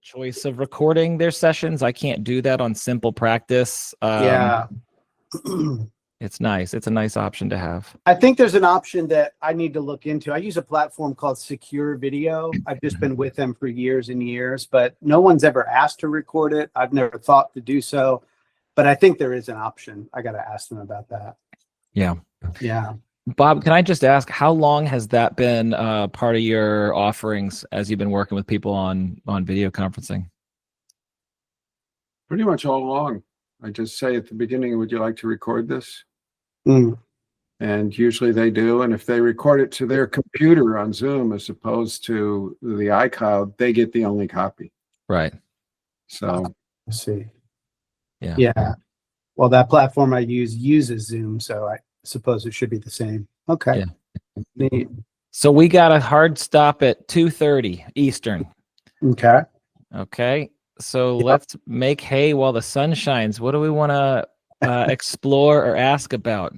choice of recording their sessions. I can't do that on Simple Practice. Yeah. It's nice. It's a nice option to have. I think there's an option that I need to look into. I use a platform called Secure Video. I've just been with them for years and years, but no one's ever asked to record it. I've never thought to do so, but I think there is an option. I got to ask them about that. Yeah. Yeah. Bob, can I just ask, how long has that been part of your offerings as you've been working with people on video conferencing? Pretty much all along. I just say at the beginning, would you like to record this? Mm. And usually they do. And if they record it to their computer on Zoom as opposed to the iCloud, they get the only copy. Right. So Let's see. Yeah. Yeah. Well, that platform I use uses Zoom, so I suppose it should be the same. Okay. Yeah. Neat. So we got a hard stop at 2:30 Eastern. Okay. Okay. So Yep. let's make hay while the sun shines. What do we want to explore or ask about?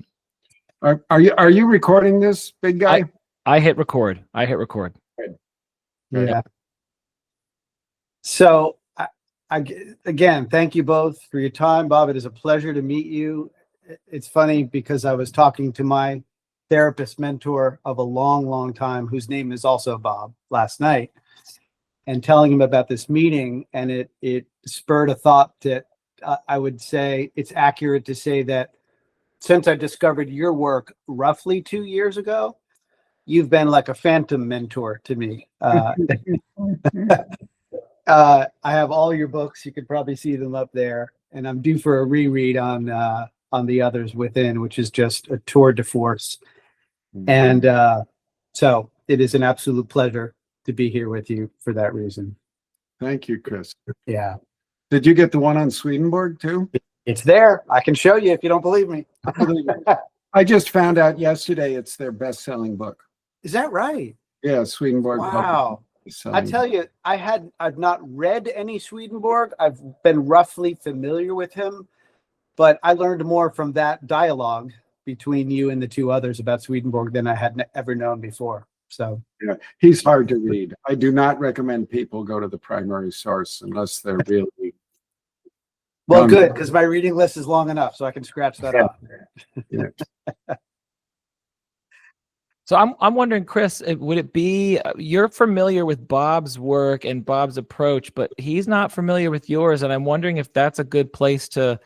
are you recording this, big guy? I hit record. Yeah. So I again, thank you both for your time. Bob, it is a pleasure to meet you. It's funny because I was talking to my therapist mentor of a long, long time, whose name is also Bob, last night, and telling him about this meeting. And it spurred a thought that I would say it's accurate to say that since I discovered your work roughly 2 years ago, you've been like a phantom mentor to me. I have all your books. You could probably see them up there, and I'm due for a reread on the others within, which is just a tour de force. And so it is an absolute pleasure to be here with you for that reason. Thank you, Chris. Yeah. Did you get the one on Swedenborg too? It's there. I can show you if you don't believe me. I just found out yesterday it's their best-selling book. Is that right? Yeah, Swedenborg. Wow. I tell you, I've not read any Swedenborg. I've been roughly familiar with him, but I learned more from that dialogue between you and the two others about Swedenborg than I had ever known before. So yeah, he's hard to read. I do not recommend people go to the primary source unless they're really well, good, because my reading list is long enough, so I can scratch that off. Yeah. So I'm wondering, Chris, would it be, you're familiar with Bob's work and Bob's approach, but he's not familiar with yours. And I'm wondering if that's a good place to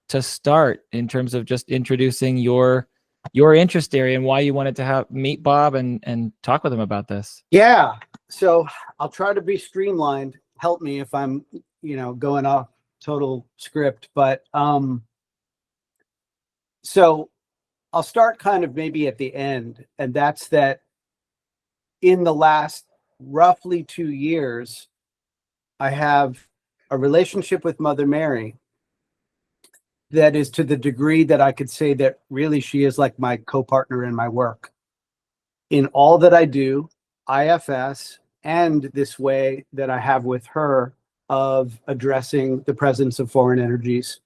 start in terms of just introducing your interest area and why you wanted to meet Bob and talk with him about this. Yeah. So I'll try to be streamlined. Help me if I'm, going off total script, but so I'll start kind of maybe at the end, and that's that in the last roughly 2 years, I have a relationship with Mother Mary that is to the degree that I could say that really she is like my co-partner in my work. In all that I do, IFS, and this way that I have with her of addressing the presence of foreign energies.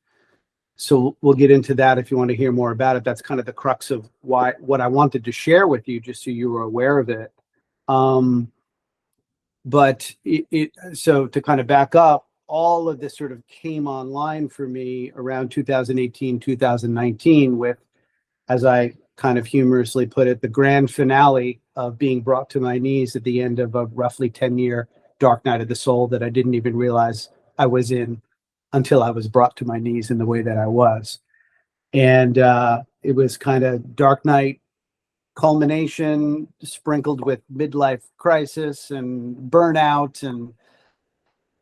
So we'll get into that if you want to hear more about it. That's kind of the crux of what I wanted to share with you, just so you were aware of it. But so to kind of back up, all of this sort of came online for me around 2018, 2019 with, as I kind of humorously put it, the grand finale of being brought to my knees at the end of a roughly 10-year dark night of the soul that I didn't even realize I was in until I was brought to my knees in the way that I was. And it was kind of dark night culmination sprinkled with midlife crisis and burnout and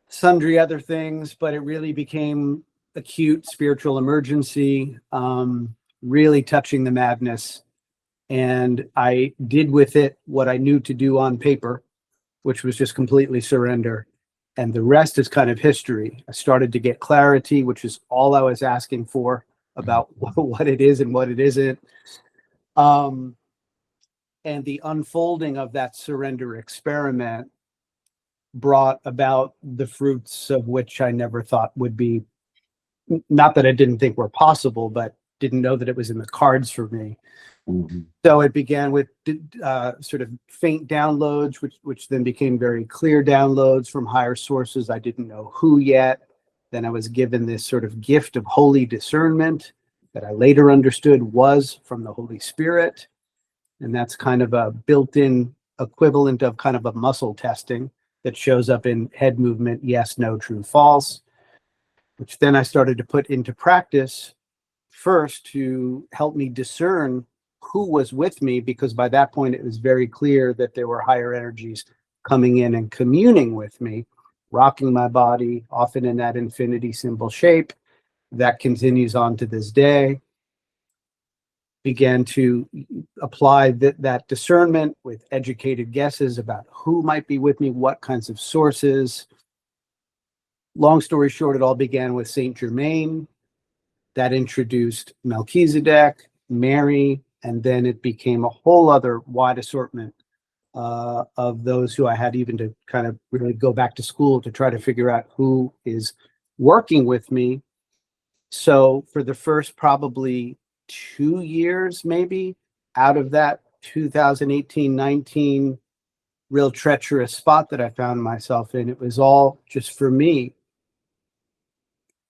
sundry other things, but it really became acute spiritual emergency, really touching the madness. And I did with it what I knew to do on paper, which was just completely surrender. And the rest is kind of history. I started to get clarity, which is all I was asking for about what it is and what it isn't. And the unfolding of that surrender experiment brought about the fruits of which I never thought would be, not that I didn't think were possible, but didn't know that it was in the cards for me. Mhm. So it began with sort of faint downloads, which then became very clear downloads from higher sources. I didn't know who yet. Then I was given this sort of gift of holy discernment that I later understood was from the Holy Spirit. And that's kind of a built-in equivalent of kind of a muscle testing that shows up in head movement, yes, no, true, false, which then I started to put into practice first to help me discern who was with me, because by that point it was very clear that there were higher energies coming in and communing with me, rocking my body, often in that infinity symbol shape. That continues on to this day. Began to apply that discernment with educated guesses about who might be with me, what kinds of sources. Long story short, it all began with Saint Germain. That introduced Melchizedek, Mary, and then it became a whole other wide assortment of those who I had even to kind of really go back to school to try to figure out who is working with me. So for the first probably 2 years, maybe, out of that 2018-19 real treacherous spot that I found myself in, it was all just for me.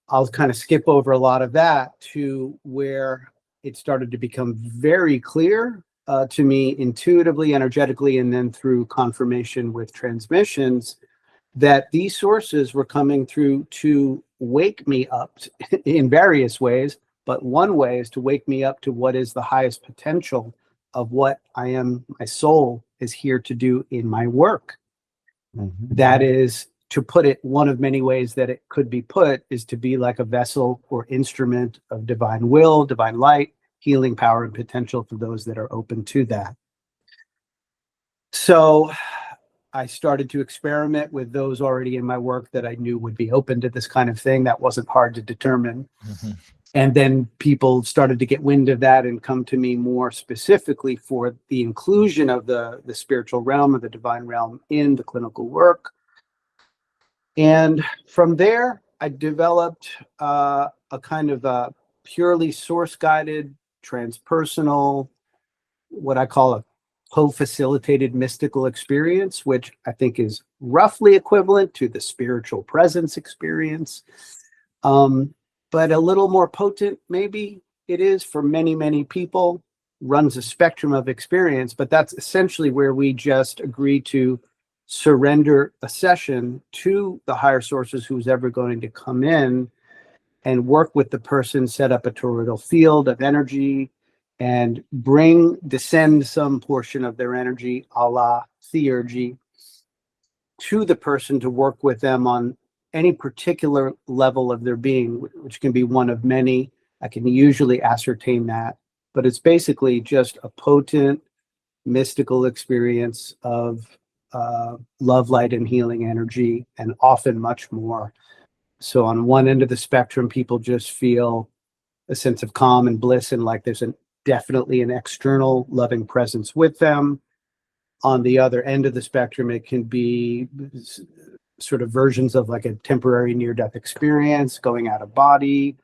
I'll kind of skip over a lot of that to where it started to become very clear to me intuitively, energetically, and then through confirmation with transmissions that these sources were coming through to wake me up in various ways. But one way is to wake me up to what is the highest potential of what I am, my soul is here to do in my work. Mhm. That is, to put it one of many ways that it could be put, is to be like a vessel or instrument of divine will, divine light, healing power, and potential for those that are open to that. So I started to experiment with those already in my work that I knew would be open to this kind of thing. That wasn't hard to determine. Mhm. And then people started to get wind of that and come to me more specifically for the inclusion of the spiritual realm or the divine realm in the clinical work. And from there, I developed a kind of a purely source-guided, transpersonal, what I call a co-facilitated mystical experience, which I think is roughly equivalent to the spiritual presence experience. But a little more potent, maybe it is for many, many people, runs a spectrum of experience, but that's essentially where we just agree to surrender a session to the higher sources who's ever going to come in and work with the person, set up a toroidal field of energy, and descend some portion of their energy, a la theurgy, to the person to work with them on any particular level of their being, which can be one of many. I can usually ascertain that, but it's basically just a potent mystical experience of love, light, and healing energy, and often much more. So on one end of the spectrum, people just feel a sense of calm and bliss, and like there's definitely an external loving presence with them. On the other end of the spectrum, it can be sort of versions of like a temporary near-death experience, going out of body,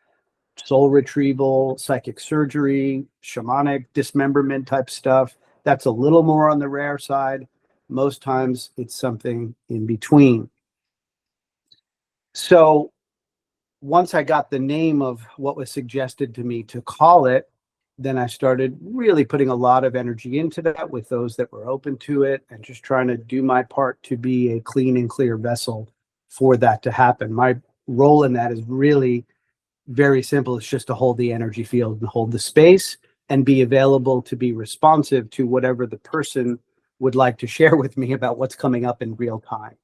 soul retrieval, psychic surgery, shamanic dismemberment type stuff. That's a little more on the rare side. Most times it's something in between. So once I got the name of what was suggested to me to call it, then I started really putting a lot of energy into that with those that were open to it, and just trying to do my part to be a clean and clear vessel for that to happen. My role in that is really very simple. It's just to hold the energy field and hold the space and be available to be responsive to whatever the person would like to share with me about what's coming up in real time.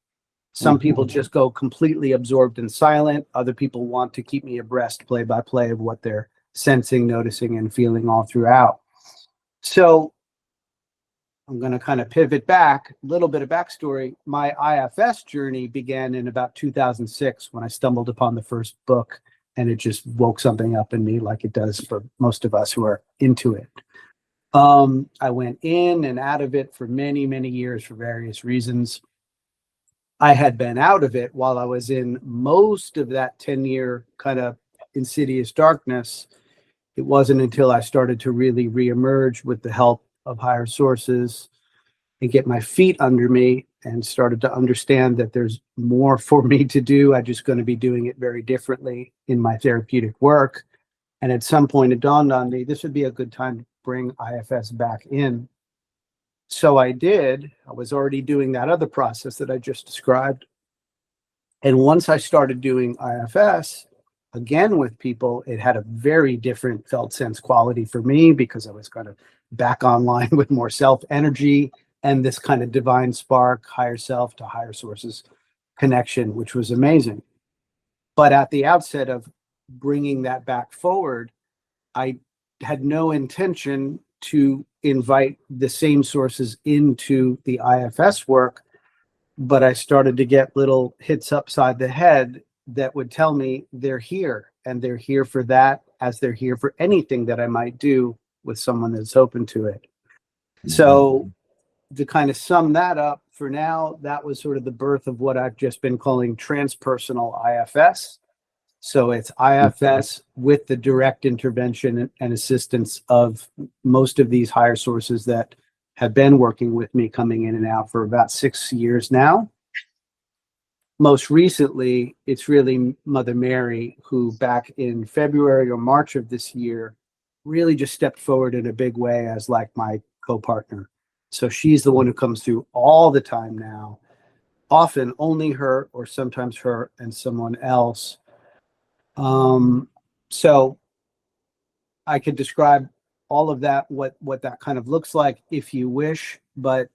Some people just go completely absorbed and silent. Other people want to keep me abreast play by play of what they're sensing, noticing, and feeling all throughout. So I'm going to kind of pivot back, a little bit of backstory. My IFS journey began in about 2006 when I stumbled upon the first book, and it just woke something up in me like it does for most of us who are into it. I went in and out of it for many, many years for various reasons. I had been out of it while I was in most of that 10-year kind of insidious darkness. It wasn't until I started to really reemerge with the help of higher sources and get my feet under me and started to understand that there's more for me to do. I'm just going to be doing it very differently in my therapeutic work. And at some point it dawned on me, this would be a good time to bring IFS back in. So I did. I was already doing that other process that I just described. And once I started doing IFS again with people, it had a very different felt sense quality for me because I was kind of back online with more self energy and this kind of divine spark, higher self to higher sources connection, which was amazing. But at the outset of bringing that back forward, I had no intention to invite the same sources into the IFS work, but I started to get little hits upside the head that would tell me they're here, and they're here for that, as they're here for anything that I might do with someone that's open to it. So to kind of sum that up, for now, that was sort of the birth of what I've just been calling transpersonal IFS. So it's IFS with the direct intervention and assistance of most of these higher sources that have been working with me, coming in and out for about 6 years now. Most recently, it's really Mother Mary, who back in February or March of this year really just stepped forward in a big way as like my co-partner. So she's the one who comes through all the time now, often only her or sometimes her and someone else. So I could describe all of that, what that kind of looks like if you wish, but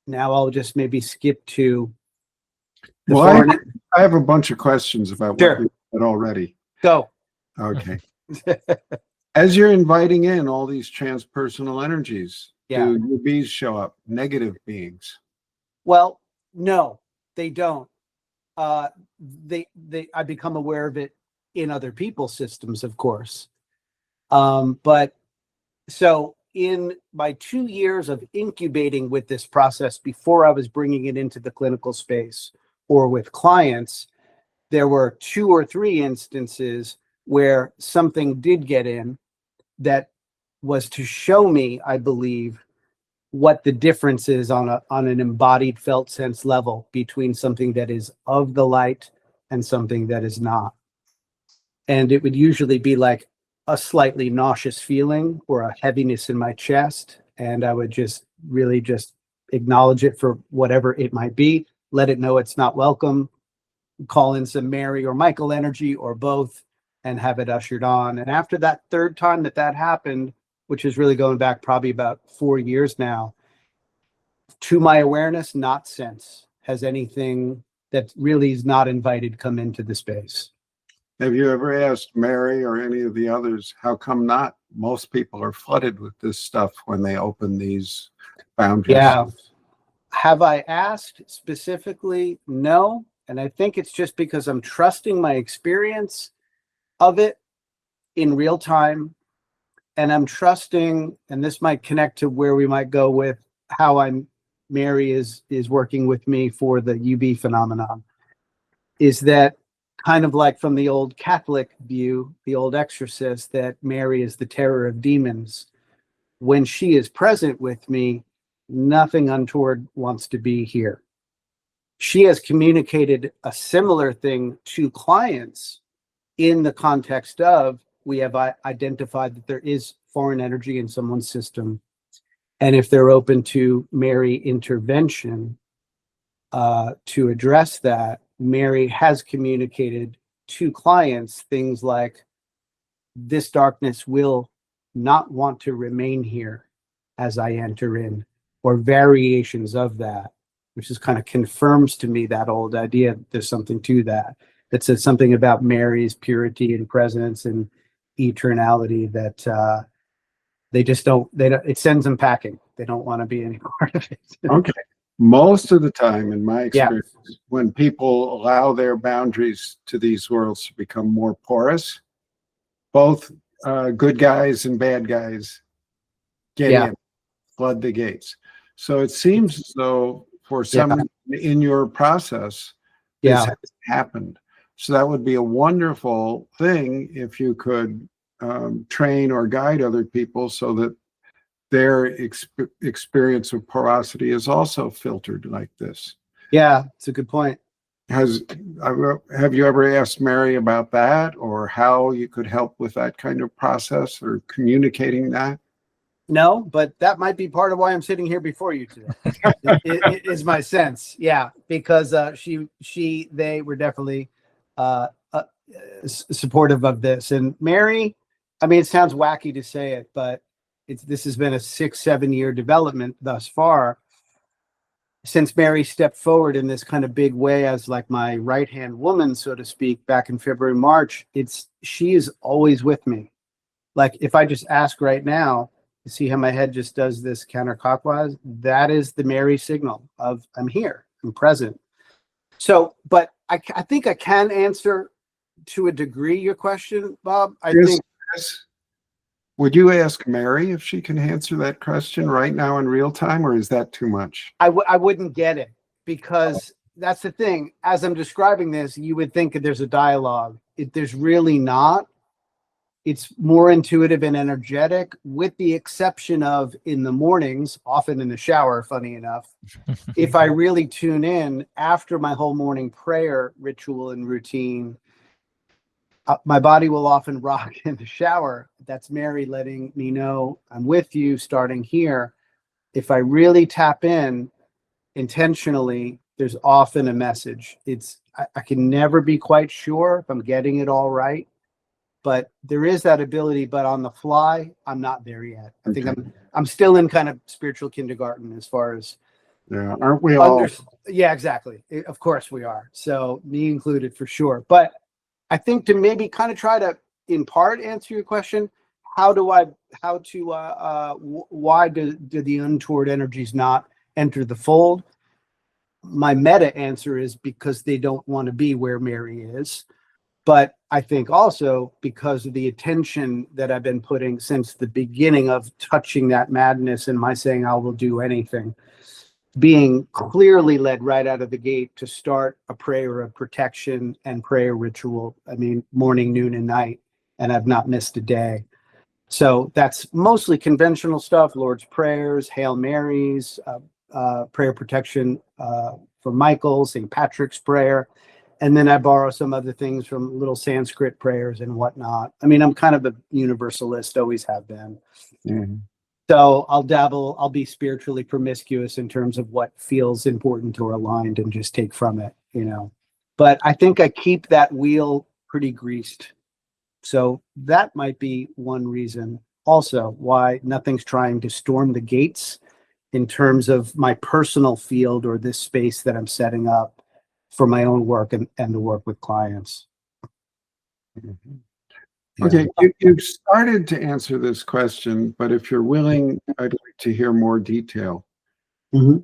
now I'll just maybe skip to the I have a bunch of questions about what we said already. Go. Okay. As you're inviting in all these transpersonal energies, do UBs show up, negative beings? Well, no, they don't. I become aware of it in other people's systems, of course. But so in my 2 years of incubating with this process before I was bringing it into the clinical space or with clients, there were 2 or 3 instances where something did get in that was to show me, I believe, what the difference is on an embodied felt sense level between something that is of the light and something that is not. And it would usually be like a slightly nauseous feeling or a heaviness in my chest. And I would just really just acknowledge it for whatever it might be, let it know it's not welcome, call in some Mary or Michael energy or both, and have it ushered on. And after that third time that happened, which is really going back probably about 4 years now, to my awareness, not since has anything that really is not invited come into the space. Have you ever asked Mary or any of the others, how come not? Most people are flooded with this stuff when they open these boundaries. Yeah. Have I asked specifically? No. And I think it's just because I'm trusting my experience of it in real time. And I'm trusting, and this might connect to where we might go with how Mary is working with me for the UB phenomenon, is that kind of like from the old Catholic view, the old exorcist, that Mary is the terror of demons. When she is present with me, nothing untoward wants to be here. She has communicated a similar thing to clients in the context of, we have identified that there is foreign energy in someone's system. And if they're open to Mary intervention to address that, Mary has communicated to clients things like, this darkness will not want to remain here as I enter in, or variations of that, which is kind of confirms to me that old idea that there's something to that. That says something about Mary's purity and presence and eternality that they just don't, it sends them packing. They don't want to be any part of it. Okay. Most of the time, in my experience, when people allow their boundaries to these worlds to become more porous, both good guys and bad guys get in, flood the gates. So it seems as though for some in your process, this has happened. So that would be a wonderful thing if you could train or guide other people so that their experience of porosity is also filtered like this. Yeah, it's a good point. Have you ever asked Mary about that, or how you could help with that kind of process or communicating that? No, but that might be part of why I'm sitting here before you today. It is my sense. Yeah, because they were definitely supportive of this. And Mary, I mean, it sounds wacky to say it, but this has been a 6-7 year development thus far. Since Mary stepped forward in this kind of big way as like my right-hand woman, so to speak, back in February, March, she is always with me. Like if I just ask right now, you see how my head just does this counterclockwise? That is the Mary signal of I'm here, I'm present. So, but I think I can answer to a degree your question, Bob. I think. Would you ask Mary if she can answer that question right now in real time, or is that too much? I wouldn't get it, because that's the thing. As I'm describing this, you would think that there's a dialogue. There's really not. It's more intuitive and energetic, with the exception of in the mornings, often in the shower, funny enough. If I really tune in after my whole morning prayer ritual and routine, my body will often rock in the shower. That's Mary letting me know I'm with you starting here. If I really tap in intentionally, there's often a message. I can never be quite sure if I'm getting it all right, but there is that ability. But on the fly, I'm not there yet. I think I'm still in kind of spiritual kindergarten as far as. Yeah, aren't we all? Yeah, exactly. Of course we are. So me included for sure. But I think to maybe kind of try to, in part, answer your question, why do the untoward energies not enter the fold? My meta answer is because they don't want to be where Mary is. But I think also because of the attention that I've been putting since the beginning of touching that madness and my saying I will do anything, being clearly led right out of the gate to start a prayer of protection and prayer ritual. I mean, morning, noon, and night, and I've not missed a day. So that's mostly conventional stuff: Lord's prayers, Hail Marys, prayer protection for Michael, St. Patrick's prayer, and then I borrow some other things from little Sanskrit prayers and whatnot. I mean, I'm kind of a universalist, always have been. Mm-hmm. So I'll be spiritually promiscuous in terms of what feels important or aligned and just take from it, But I think I keep that wheel pretty greased. So that might be one reason also why nothing's trying to storm the gates in terms of my personal field or this space that I'm setting up for my own work and the work with clients. Mm-hmm. Okay, you've started to answer this question, but if you're willing, I'd like to hear more detail. Mm-hmm.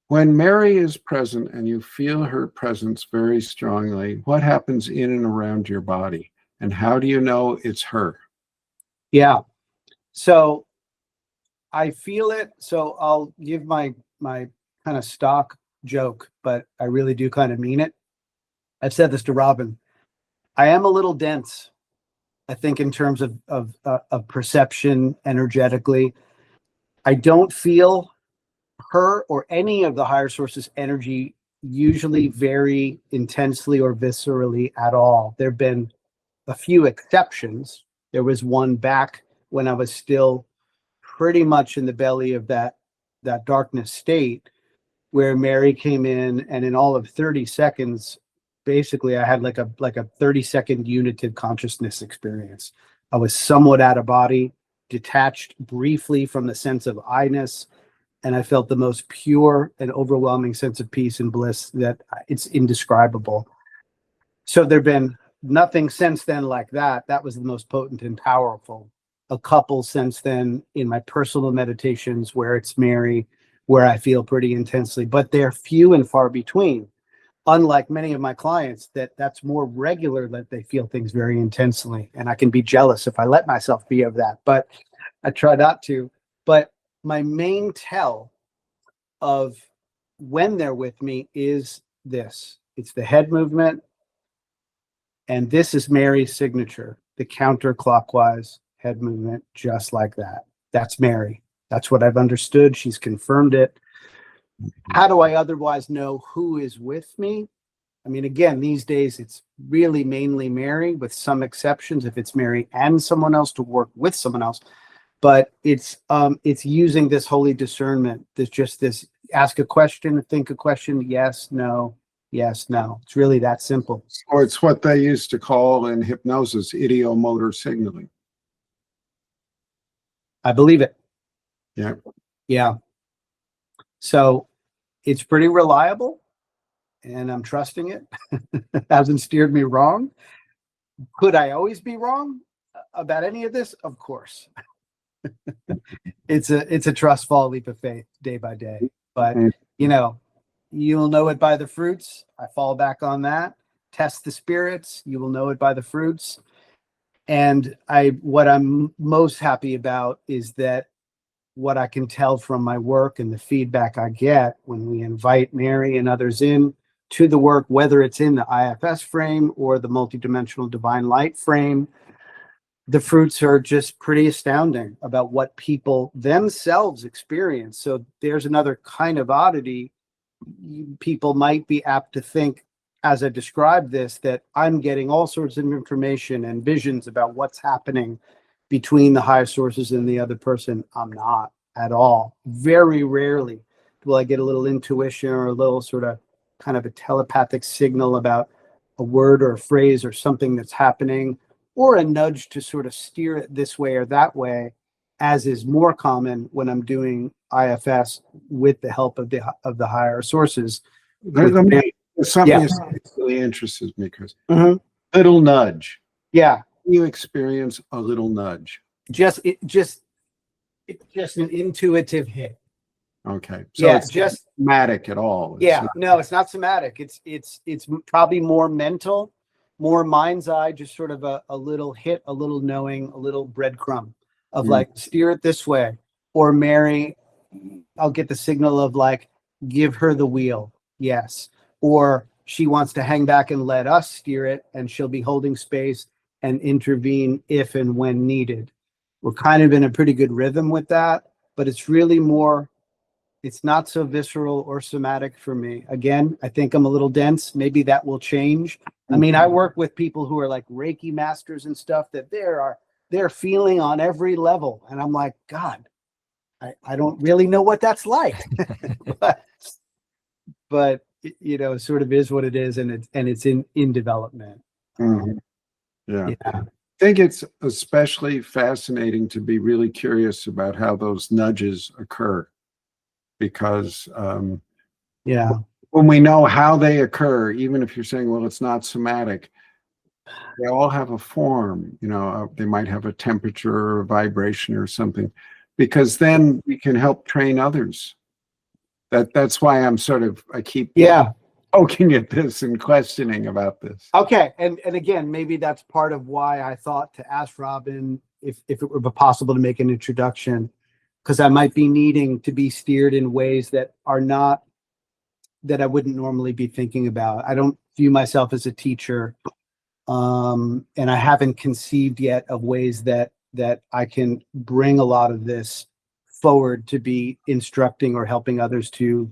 When Mary is present and you feel her presence very strongly, what happens in and around your body? And how do you know it's her? Yeah, so I feel it. So I'll give my kind of stock joke, but I really do kind of mean it. I've said this to Robin. I am a little dense, I think, in terms of perception energetically. I don't feel her or any of the higher sources' energy usually very intensely or viscerally at all. There have been a few exceptions. There was one back when I was still pretty much in the belly of that darkness state, where Mary came in, and in all of 30 seconds, basically I had like a 30-second unitive consciousness experience. I was somewhat out of body, detached briefly from the sense of I-ness, and I felt the most pure and overwhelming sense of peace and bliss that it's indescribable. So there've been nothing since then like that. That was the most potent and powerful. A couple since then in my personal meditations where it's Mary, where I feel pretty intensely, but they're few and far between. Unlike many of my clients, that's more regular, that they feel things very intensely. And I can be jealous if I let myself be of that, but I try not to. But my main tell of when they're with me is this. It's the head movement. And this is Mary's signature. the counterclockwise head movement, just like that. That's Mary. That's what I've understood. She's confirmed it. How do I otherwise know who is with me? I mean, again, these days it's really mainly Mary, with some exceptions if it's Mary and someone else to work with someone else. But it's using this holy discernment. There's just this: ask a question, think a question, yes, no, yes, no. It's really that simple. Or it's what they used to call in hypnosis ideomotor signaling. I believe it. Yeah. Yeah. So it's pretty reliable, and I'm trusting it. It hasn't steered me wrong. Could I always be wrong about any of this? Of course. It's a trust fall leap of faith day by day. But you know, you'll know it by the fruits. I fall back on that. Test the spirits. You will know it by the fruits. And what I'm most happy about is that what I can tell from my work and the feedback I get when we invite Mary and others in to the work, whether it's in the IFS frame or the multidimensional divine light frame, the fruits are just pretty astounding about what people themselves experience. So there's another kind of oddity. People might be apt to think, as I describe this, that I'm getting all sorts of information and visions about what's happening between the higher sources and the other person. I'm not at all. Very rarely will I get a little intuition or a little sort of kind of a telepathic signal about a word or a phrase or something that's happening, or a nudge to sort of steer it this way or that way, as is more common when I'm doing IFS with the help of the higher sources. Something Yeah. that really interests me, Chris. Mhm. Little nudge. Yeah. You experience a little nudge. Just an intuitive hit. Okay. So Yeah, it's just not somatic at all. It's yeah. not- No, it's not somatic. It's probably more mental, more mind's eye, just sort of a little hit, a little knowing, a little breadcrumb of like, steer it this way. Or Mary, I'll get the signal of like, give her the wheel. Yes. Or she wants to hang back and let us steer it, and she'll be holding space and intervene if and when needed. We're kind of in a pretty good rhythm with that, but it's really more, it's not so visceral or somatic for me. Again, I think I'm a little dense. Maybe that will change. I mean, I work with people who are like Reiki masters and stuff that they're feeling on every level. And I'm like, God, I don't really know what that's like. but you know, it sort of is what it is, and it's in development. Mhm. Yeah. Yeah. I think it's especially fascinating to be really curious about how those nudges occur, because Yeah. when we know how they occur, even if you're saying, well, it's not somatic, they all have a form. You know, they might have a temperature or a vibration or something, because then we can help train others. That's why I keep Yeah. poking at this and questioning about this. Okay. And again, maybe that's part of why I thought to ask Robin if it were possible to make an introduction, because I might be needing to be steered in ways that are not, that I wouldn't normally be thinking about. I don't view myself as a teacher. And I haven't conceived yet of ways that I can bring a lot of this forward to be instructing or helping others to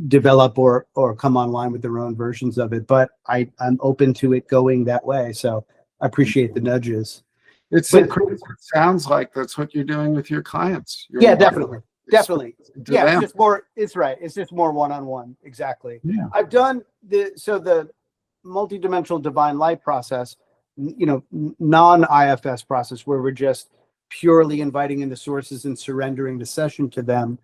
develop or come online with their own versions of it. But I'm open to it going that way. So I appreciate the nudges. It sounds like that's what you're doing with your clients. Yeah, definitely. Definitely. To Yeah, them. it's just more, it's right. It's just more one-on-one. Exactly. Yeah. I've done the multidimensional divine light process, you know, non-IFS process, where we're just purely inviting in the sources and surrendering the session to them.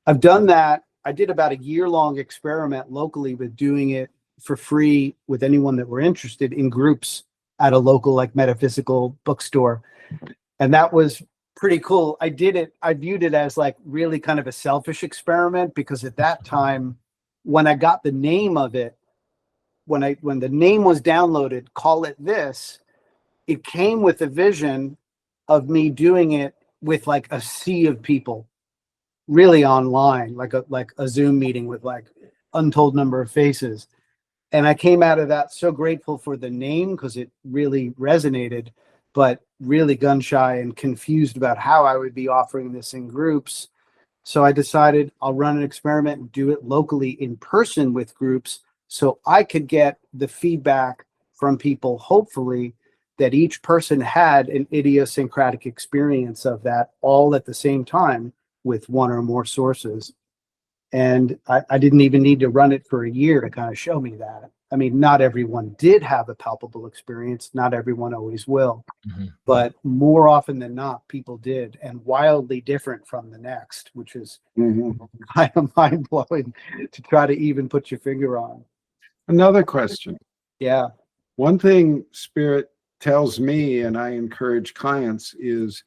I've done that. I did about a year-long experiment locally with doing it for free with anyone that were interested, in groups at a local like metaphysical bookstore. And that was pretty cool. I viewed it as like really kind of a selfish experiment, because at that time, when I got the name of it, when the name was downloaded, Call It This, it came with a vision of me doing it with like a sea of people, really online, like a Zoom meeting with like untold number of faces. And I came out of that so grateful for the name because it really resonated, but really gun shy and confused about how I would be offering this in groups. So I decided I'll run an experiment and do it locally in person with groups so I could get the feedback from people, hopefully, that each person had an idiosyncratic experience of that all at the same time with one or more sources. And I didn't even need to run it for a year to kind of show me that. I mean, not everyone did have a palpable experience. Not everyone always will. Mm-hmm. But more often than not, people did, and wildly different from the next, which is kind of mind blowing to try to even put your finger on. Another question. Yeah. One thing Spirit tells me, and I encourage clients, is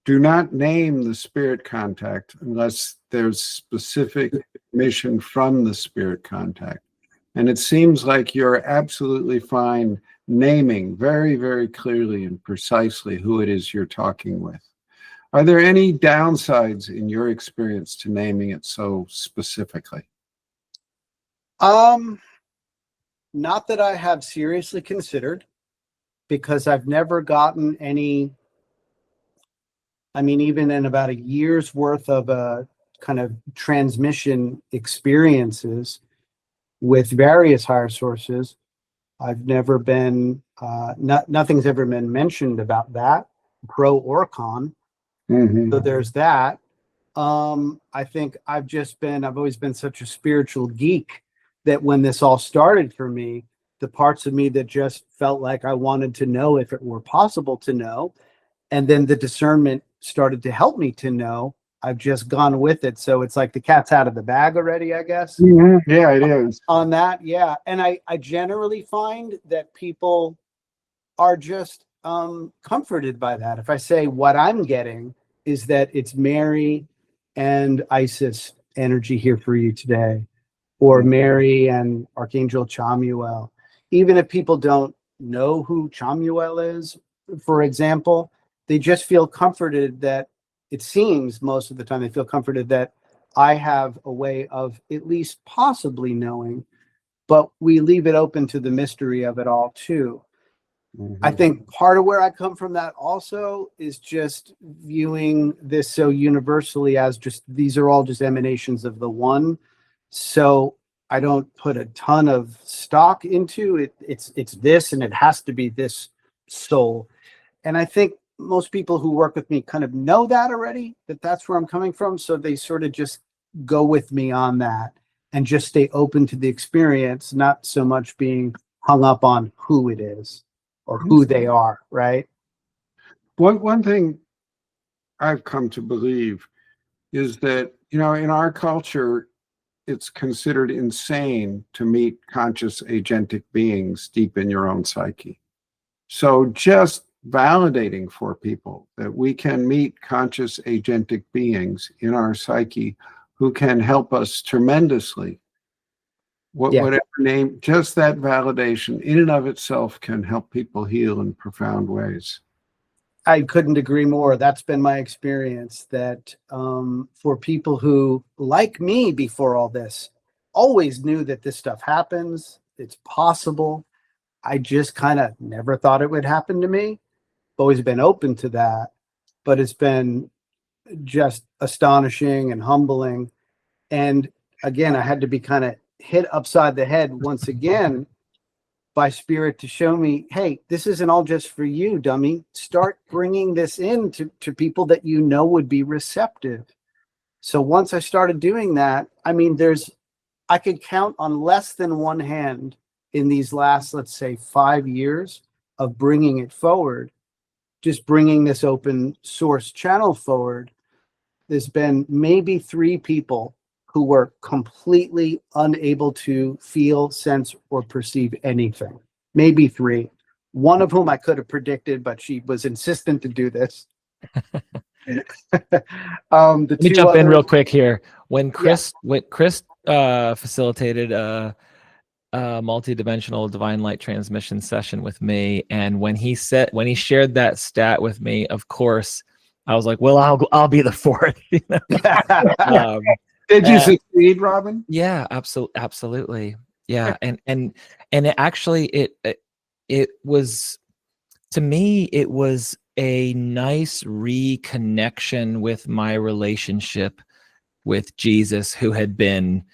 do not name the spirit contact unless there's specific mission from the spirit contact. And it seems like you're absolutely fine naming very, very clearly and precisely who it is you're talking with. Are there any downsides in your experience to naming it so specifically? Not that I have seriously considered, because I've never gotten any, I mean, even in about a year's worth of kind of transmission experiences with various higher sources, I've never been, nothing's ever been mentioned about that, pro or con. So there's that. I think I've always been such a spiritual geek that when this all started for me, the parts of me that just felt like I wanted to know if it were possible to know, and then the discernment started to help me to know, I've just gone with it. So it's like the cat's out of the bag already, I guess. Yeah, it is. On that, yeah. And I generally find that people are just comforted by that. If I say what I'm getting is that it's Mary and Isis energy here for you today, or Mary and Archangel Chamuel. Even if people don't know who Chamuel is, for example, they just feel comforted that, it seems most of the time they feel comforted that I have a way of at least possibly knowing, but we leave it open to the mystery of it all too. I think part of where I come from that also is just viewing this so universally as just, these are all just emanations of the one. So I don't put a ton of stock into it. It's this, and it has to be this soul. And I think most people who work with me kind of know that already, that that's where I'm coming from. So they sort of just go with me on that and just stay open to the experience, not so much being hung up on who it is or who they are, right? One thing I've come to believe is that, in our culture, it's considered insane to meet conscious agentic beings deep in your own psyche. So just validating for people that we can meet conscious agentic beings in our psyche who can help us tremendously. Whatever name, just that validation in and of itself can help people heal in profound ways. I couldn't agree more. That's been my experience, that for people who, like me before all this, always knew that this stuff happens, it's possible. I just kind of never thought it would happen to me. Always been open to that, but it's been just astonishing and humbling. And again, I had to be kind of hit upside the head once again by Spirit to show me, hey, this isn't all just for you, dummy. Start bringing this in to people that you know would be receptive. So once I started doing that, I mean, I could count on less than one hand in these last, let's say, 5 years of bringing it forward, just bringing this open source channel forward. There's been maybe 3 people who were completely unable to feel, sense, or perceive anything. Maybe 3. One of whom I could have predicted, but she was insistent to do this. Let me jump in real quick here. When Chris facilitated a multidimensional divine light transmission session with me, and when he shared that stat with me, of course, I was like, well, I'll be the 4th. Did you succeed, Robin? Yeah, absolutely. Yeah. And it actually, it was, to me, it was a nice reconnection with my relationship with Jesus, who had been,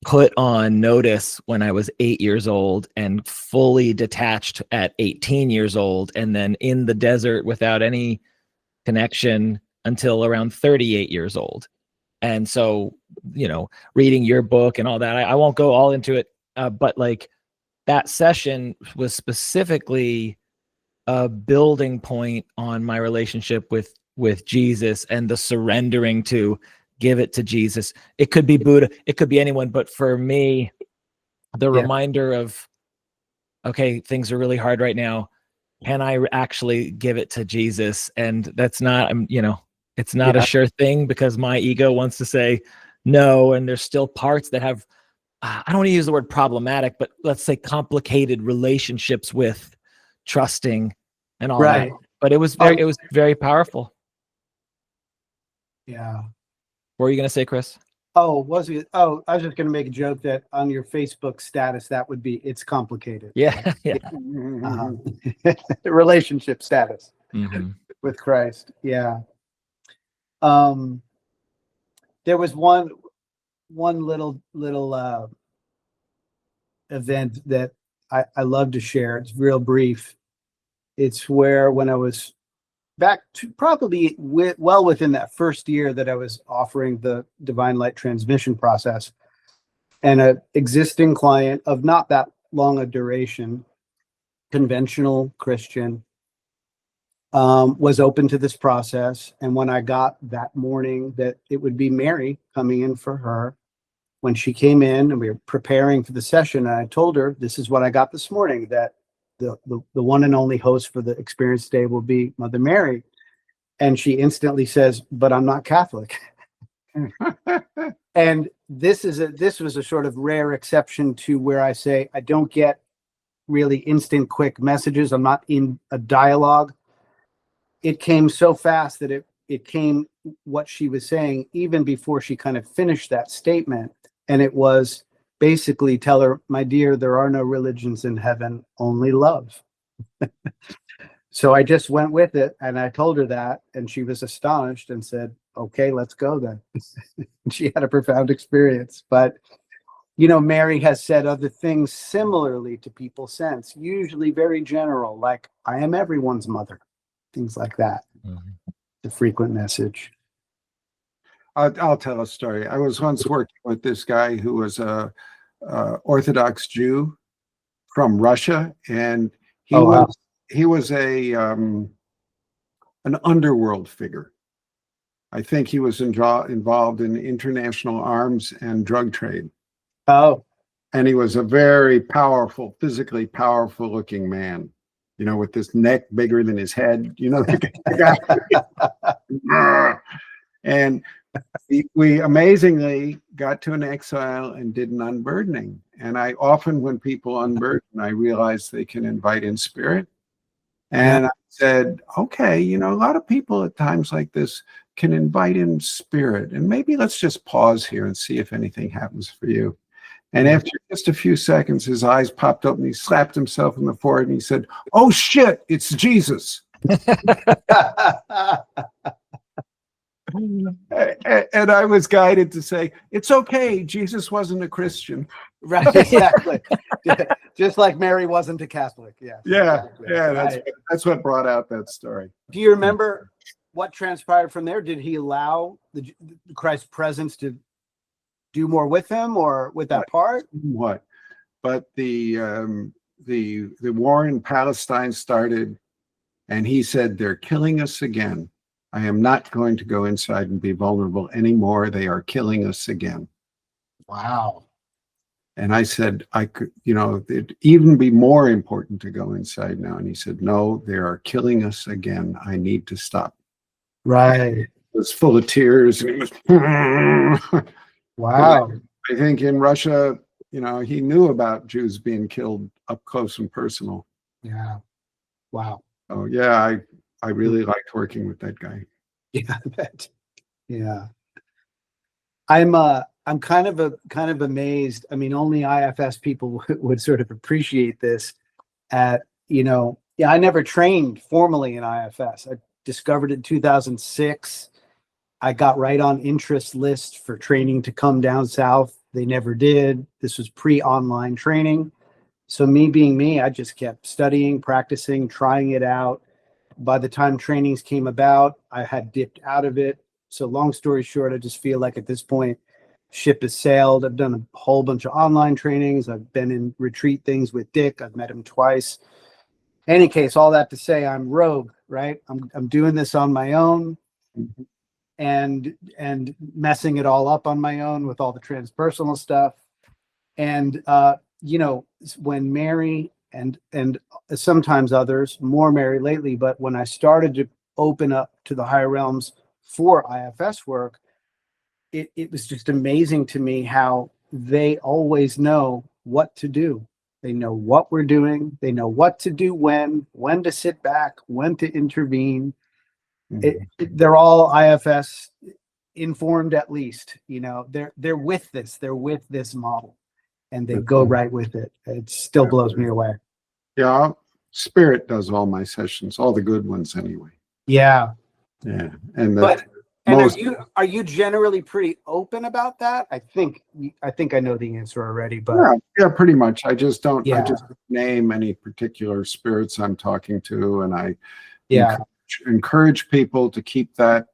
put on notice when I was 8 years old and fully detached at 18 years old, and then in the desert without any connection until around 38 years old. And so, reading your book and all that, I won't go all into it, but like that session was specifically a building point on my relationship with Jesus and the surrendering to give it to Jesus. It could be Buddha, it could be anyone, but for me, the reminder of, okay, things are really hard right now. Can I actually give it to Jesus? And that's not, it's not a sure thing, because my ego wants to say no. And there's still parts that have, I don't want to use the word problematic, but let's say complicated relationships with trusting and all that. But it was very powerful. Yeah. What were you going to say, Chris? Oh, was it? Oh, I was just going to make a joke that on your Facebook status, that would be, it's complicated. Yeah. Yeah. Relationship status Mm-hmm. with Christ. Yeah. There was one little event that I love to share. It's real brief. It's where, when I was back to probably well within that first year that I was offering the Divine Light transmission process, and an existing client of not that long a duration, conventional Christian, was open to this process. And when I got that morning that it would be Mary coming in for her, when she came in and we were preparing for the session, and I told her, this is what I got this morning, that the one and only host for the experience day will be Mother Mary. And she instantly says, but I'm not Catholic. And this was a sort of rare exception to where I say, I don't get really instant quick messages. I'm not in a dialogue. It came so fast that it came what she was saying even before she kind of finished that statement. And it was basically, tell her, my dear, there are no religions in heaven, only love. So I just went with it, and I told her that, and she was astonished and said, okay, let's go then. She had a profound experience. But, Mary has said other things similarly to people since, usually very general, like, I am everyone's mother, things like that. Mm-hmm. The frequent message. I'll tell a story. I was once working with this guy who was a Orthodox Jew from Russia, and he was an underworld figure. I think he was involved in international arms and drug trade. Oh. And he was a very powerful, physically powerful looking man, with this neck bigger than his head, the guy. And we amazingly got to an exile and did an unburdening. And I often, when people unburden, I realize they can invite in spirit. And I said, okay, a lot of people at times like this can invite in spirit. And maybe let's just pause here and see if anything happens for you. And after just a few seconds, his eyes popped up and he slapped himself in the forehead and he said, oh shit, it's Jesus. And I was guided to say, it's okay, Jesus wasn't a Christian. Right, exactly. Just like Mary wasn't a Catholic. Yeah. Exactly. Yeah, that's what brought out that story. Do you remember what transpired from there? Did he allow the Christ's presence to do more with him or with that part? What? But the war in Palestine started, and he said, they're killing us again. I am not going to go inside and be vulnerable anymore. They are killing us again. Wow. And I said, I could, it'd even be more important to go inside now. And he said, no, they are killing us again. I need to stop. Right. He was full of tears. And he was, wow. I think in Russia, he knew about Jews being killed up close and personal. Yeah. Wow. Oh yeah, I really liked working with that guy. Yeah, I bet. Yeah. I'm I'm kind of amazed. I mean, only IFS people would sort of appreciate this I never trained formally in IFS. I discovered it in 2006. I got right on interest list for training to come down south. They never did. This was pre-online training. So me being me, I just kept studying, practicing, trying it out. By the time trainings came about, I had dipped out of it. So long story short, I just feel like at this point, ship has sailed. I've done a whole bunch of online trainings. I've been in retreat things with Dick. I've met him twice. Any case, all that to say, I'm rogue, right? I'm doing this on my own and messing it all up on my own with all the transpersonal stuff. And when Mary and sometimes others, more Mary lately, but when I started to open up to the higher realms for IFS work, it was just amazing to me how they always know what to do. They know what we're doing. They know what to do when to sit back, when to intervene. They're all IFS informed, at least. They're with this. They're with this model, and they go right with it. It still blows me away. Yeah, Spirit does all my sessions, all the good ones anyway. Yeah. And are you generally pretty open about that? I think I know the answer already, but yeah, pretty much. I just don't name any particular spirits I'm talking to, and I encourage people to keep that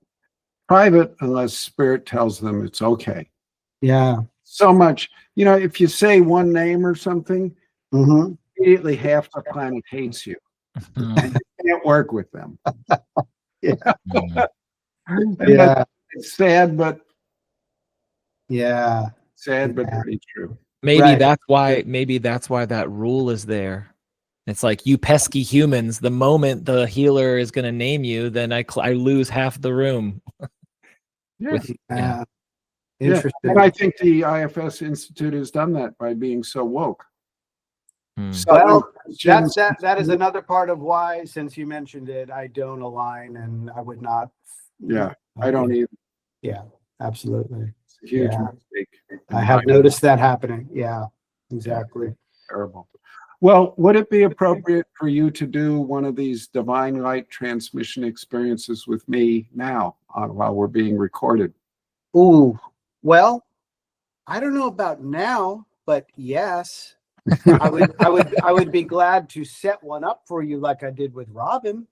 private unless Spirit tells them it's okay. Yeah. So much, if you say one name or something, immediately half the planet hates you. And you can't work with them. It's sad, but pretty true. Maybe that's why that rule is there. It's like, you pesky humans, the moment the healer is going to name you, then I lose half the room. Interesting. And I think the IFS Institute has done that by being so woke. Well, that is another part of why, since you mentioned it, I don't align, and I would not. I don't either. Yeah, absolutely. It's a huge mistake. I have noticed that happening. Yeah, exactly. Terrible. Well, would it be appropriate for you to do one of these divine light transmission experiences with me now while we're being recorded? Ooh, well, I don't know about now, but yes. I would be glad to set one up for you like I did with Robin,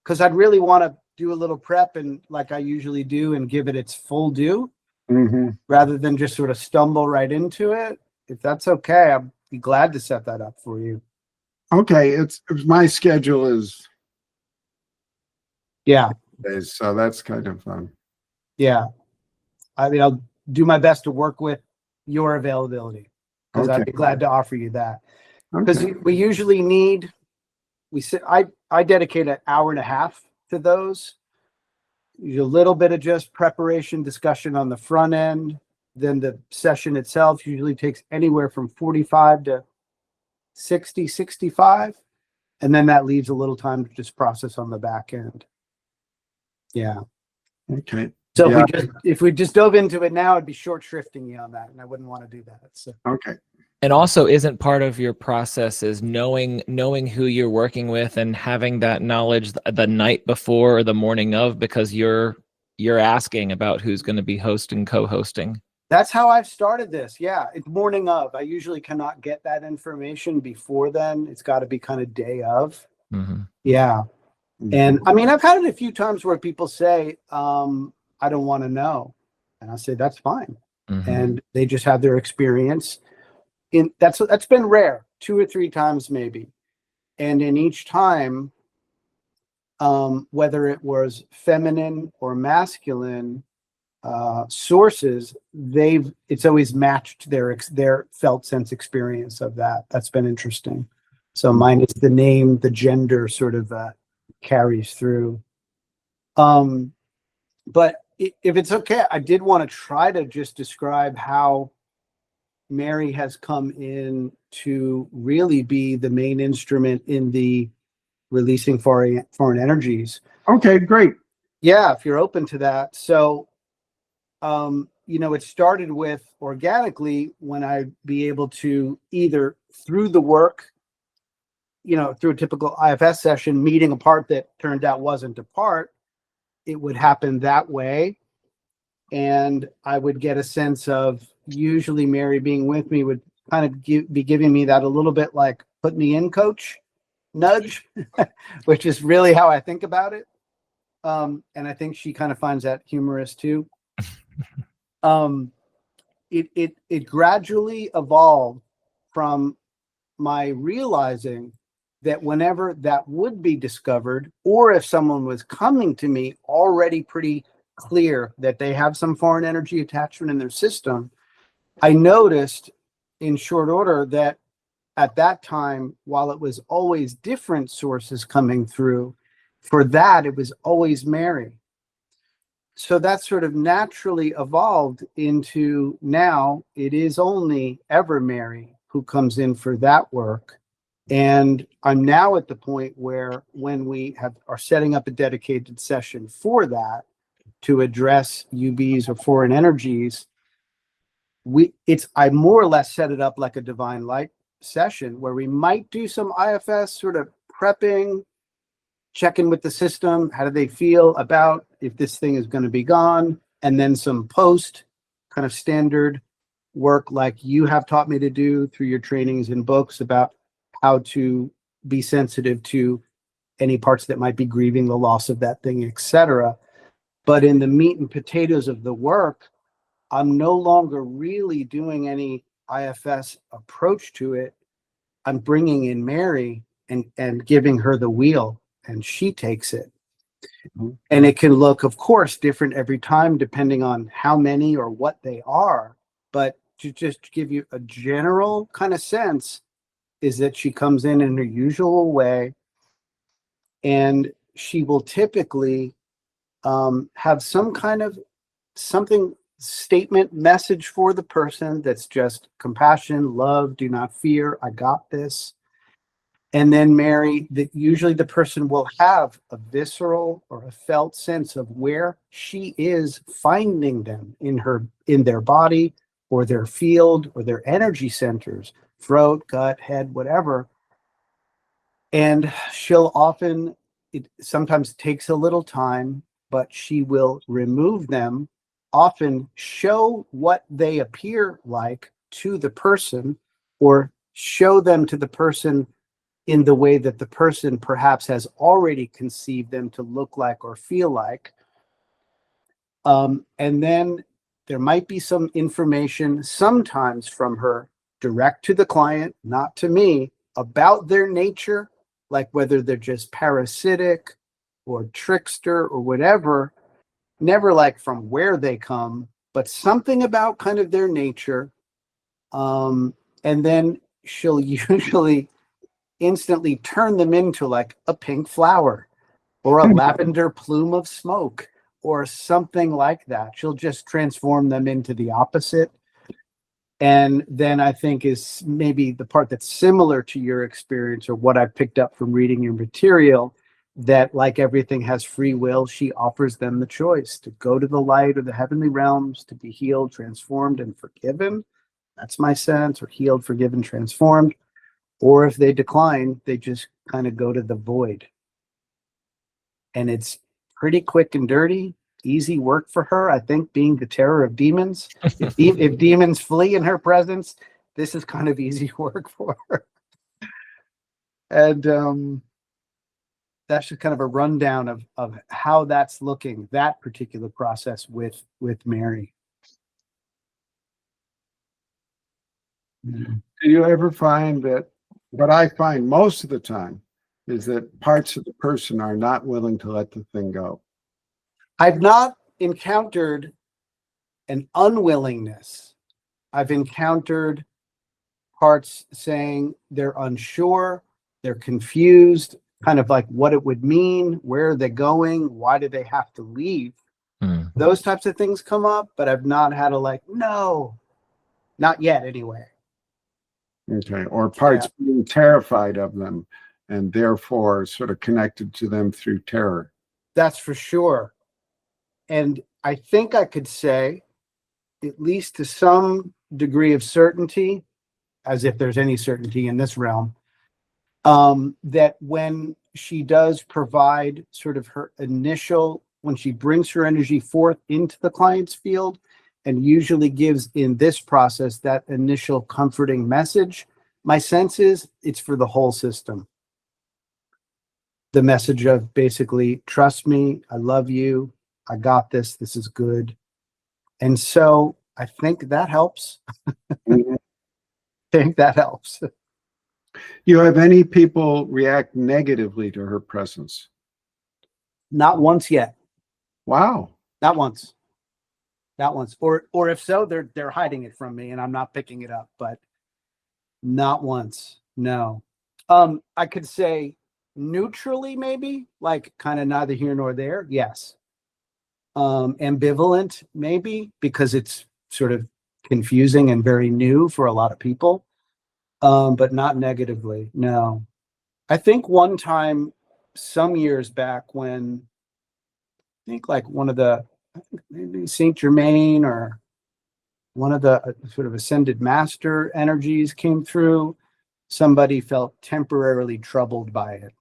because I'd really want to do a little prep and like I usually do and give it its full due rather than just sort of stumble right into it. If that's okay, I'd be glad to set that up for you. Okay, it's my schedule is so that's kind of fun. Yeah, I mean, I'll do my best to work with your availability. Because I'd be glad to offer you that. Because we usually I dedicate an hour and a half to those. A little bit of just preparation discussion on the front end. Then the session itself usually takes anywhere from 45 to 60, 65. And then that leaves a little time to just process on the back end. Yeah. Okay. So if we just dove into it now, it'd be short shrifting you on that, and I wouldn't want to do that. So. Okay. And also, isn't part of your process is knowing who you're working with and having that knowledge the night before or the morning of, because you're asking about who's going to be hosting, co-hosting. That's how I've started this. Yeah, it's morning of. I usually cannot get that information before then. It's got to be kind of day of. Yeah. And I mean, I've had it a few times where people say, I don't want to know. And I say, that's fine. And they just have their experience. That's been rare, 2 or 3 times maybe. And in each time, whether it was feminine or masculine sources, it's always matched their felt sense experience of that. That's been interesting. So mine is the name, the gender sort of carries through. But if it's okay, I did want to try to just describe how Mary has come in to really be the main instrument in the releasing foreign energies. Okay, great. Yeah, if you're open to that. So, it started with organically when I'd be able to either through the work, through a typical IFS session, meeting a part that turned out wasn't a part, it would happen that way. And I would get a sense of, usually Mary being with me would kind of be giving me that a little bit like, put me in, coach, nudge, which is really how I think about it. And I think she kind of finds that humorous too. It gradually evolved from my realizing that whenever that would be discovered, or if someone was coming to me already pretty clear that they have some foreign energy attachment in their system, I noticed in short order that at that time, while it was always different sources coming through, for that, it was always Mary. So that sort of naturally evolved into now it is only ever Mary who comes in for that work. And I'm now at the point where when we are setting up a dedicated session for that to address UBs or foreign energies, I more or less set it up like a divine light session where we might do some IFS sort of prepping, checking with the system. How do they feel about if this thing is going to be gone? And then some post kind of standard work like you have taught me to do through your trainings and books about how to be sensitive to any parts that might be grieving the loss of that thing, etc. But in the meat and potatoes of the work, I'm no longer really doing any IFS approach to it. I'm bringing in Mary and giving her the wheel, and she takes it. Mm-hmm. And it can look, of course, different every time, depending on how many or what they are. But to just give you a general kind of sense is that she comes in her usual way, and she will typically have some kind of statement message for the person that's just compassion, love, do not fear, I got this. And then Mary, that usually the person will have a visceral or a felt sense of where she is finding them in their body or their field or their energy centers, throat, gut, head, whatever. And she'll often, it sometimes takes a little time, but she will remove them, often show what they appear like to the person, or show them to the person in the way that the person perhaps has already conceived them to look like or feel like. And then there might be some information sometimes from her direct to the client, not to me, about their nature, like whether they're just parasitic or trickster or whatever, never like from where they come, but something about kind of their nature. And then she'll usually instantly turn them into like a pink flower or a lavender plume of smoke or something like that. She'll just transform them into the opposite. And then I think is maybe the part that's similar to your experience or what I picked up from reading your material, that like everything has free will, she offers them the choice to go to the light or the heavenly realms, to be healed, transformed, and forgiven. That's my sense, or healed, forgiven, transformed. Or if they decline, they just kind of go to the void. And it's pretty quick and dirty, easy work for her, I think, being the terror of demons. If demons flee in her presence, this is kind of easy work for her. And that's just kind of a rundown of how that's looking, that particular process with Mary. Do you ever find that what I find most of the time is that parts of the person are not willing to let the thing go? I've not encountered an unwillingness. I've encountered parts saying they're unsure, they're confused, kind of like what it would mean, where are they going, why do they have to leave? Those types of things come up, but I've not had a like, no, not yet anyway. Okay, or parts being terrified of them and therefore sort of connected to them through terror. That's for sure. And I think I could say at least to some degree of certainty, as if there's any certainty in this realm, that when she does provide sort of her initial, when she brings her energy forth into the client's field and usually gives in this process that initial comforting message, my sense is it's for the whole system. The message of basically, trust me, I love you, I got this, this is good. And so I think that helps. Mhm. I think that helps. You have any people react negatively to her presence? Not once yet. Wow. Not once. Not once. Or if so, they're hiding it from me and I'm not picking it up, but not once. No. I could say neutrally, maybe, like kind of neither here nor there. Yes. Ambivalent, maybe, because it's sort of confusing and very new for a lot of people. But not negatively. No. I think one time, some years back, when I think like one of the, maybe Saint Germain or one of the sort of ascended master energies came through, somebody felt temporarily troubled by it.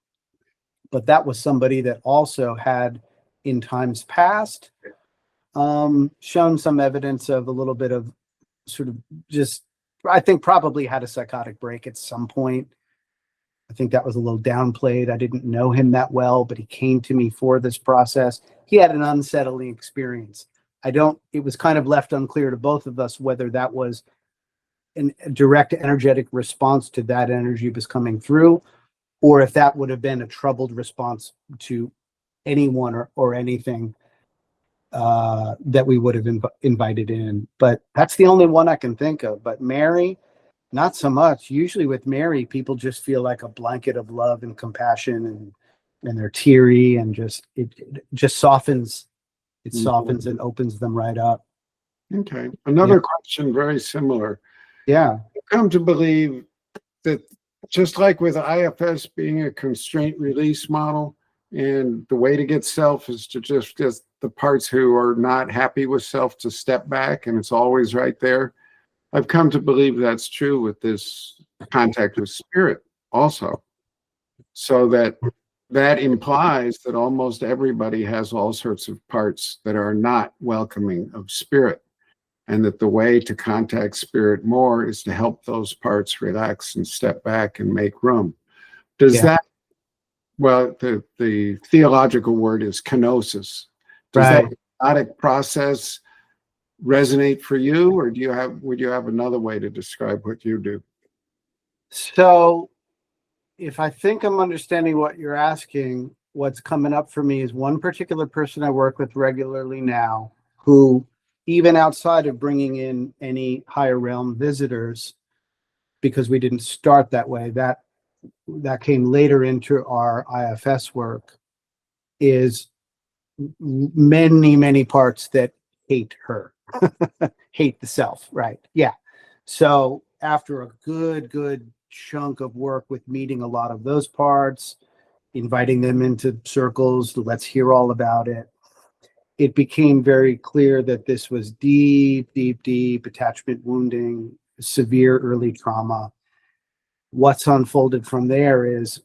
But that was somebody that also had, in times past, shown some evidence of a little bit of sort of just, I think probably had a psychotic break at some point. I think that was a little downplayed. I didn't know him that well, but he came to me for this process. He had an unsettling experience. It was kind of left unclear to both of us whether that was a direct energetic response to that energy was coming through, or if that would have been a troubled response to anyone or anything that we would have invited in. But that's the only one I can think of. But Mary, not so much. Usually with Mary, people just feel like a blanket of love and compassion, and they're teary, and it just softens. It softens and opens them right up. Okay. Another question very similar. Yeah. I come to believe that just like with IFS being a constraint release model, and the way to get self is to just get the parts who are not happy with self to step back, and it's always right there. I've come to believe that's true with this contact with spirit also. So that implies that almost everybody has all sorts of parts that are not welcoming of spirit, and that the way to contact spirit more is to help those parts relax and step back and make room. Does that, well, the theological word is kenosis. Does that hypnotic process resonate for you, or would you have another way to describe what you do? So if I think I'm understanding what you're asking, what's coming up for me is one particular person I work with regularly now, who, even outside of bringing in any higher realm visitors, because we didn't start that way, that came later into our IFS work, is many parts that hate her, hate the self, right? Yeah. So after a good chunk of work with meeting a lot of those parts, inviting them into circles, let's hear all about it, it became very clear that this was deep attachment wounding, severe early trauma. What's unfolded from there is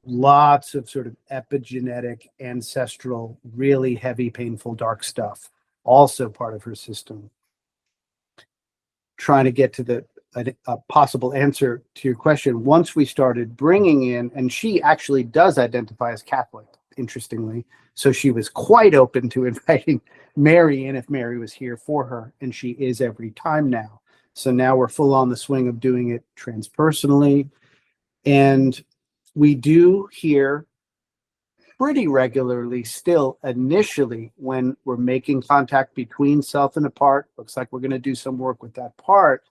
lots of sort of epigenetic, ancestral, really heavy, painful, dark stuff, also part of her system. Trying to get to a possible answer to your question, once we started bringing in, and she actually does identify as Catholic, interestingly, so she was quite open to inviting Mary in if Mary was here for her, and she is every time now. So now we're full on the swing of doing it transpersonally, and we do hear pretty regularly still initially when we're making contact between self and a part. Looks like we're going to do some work with that part.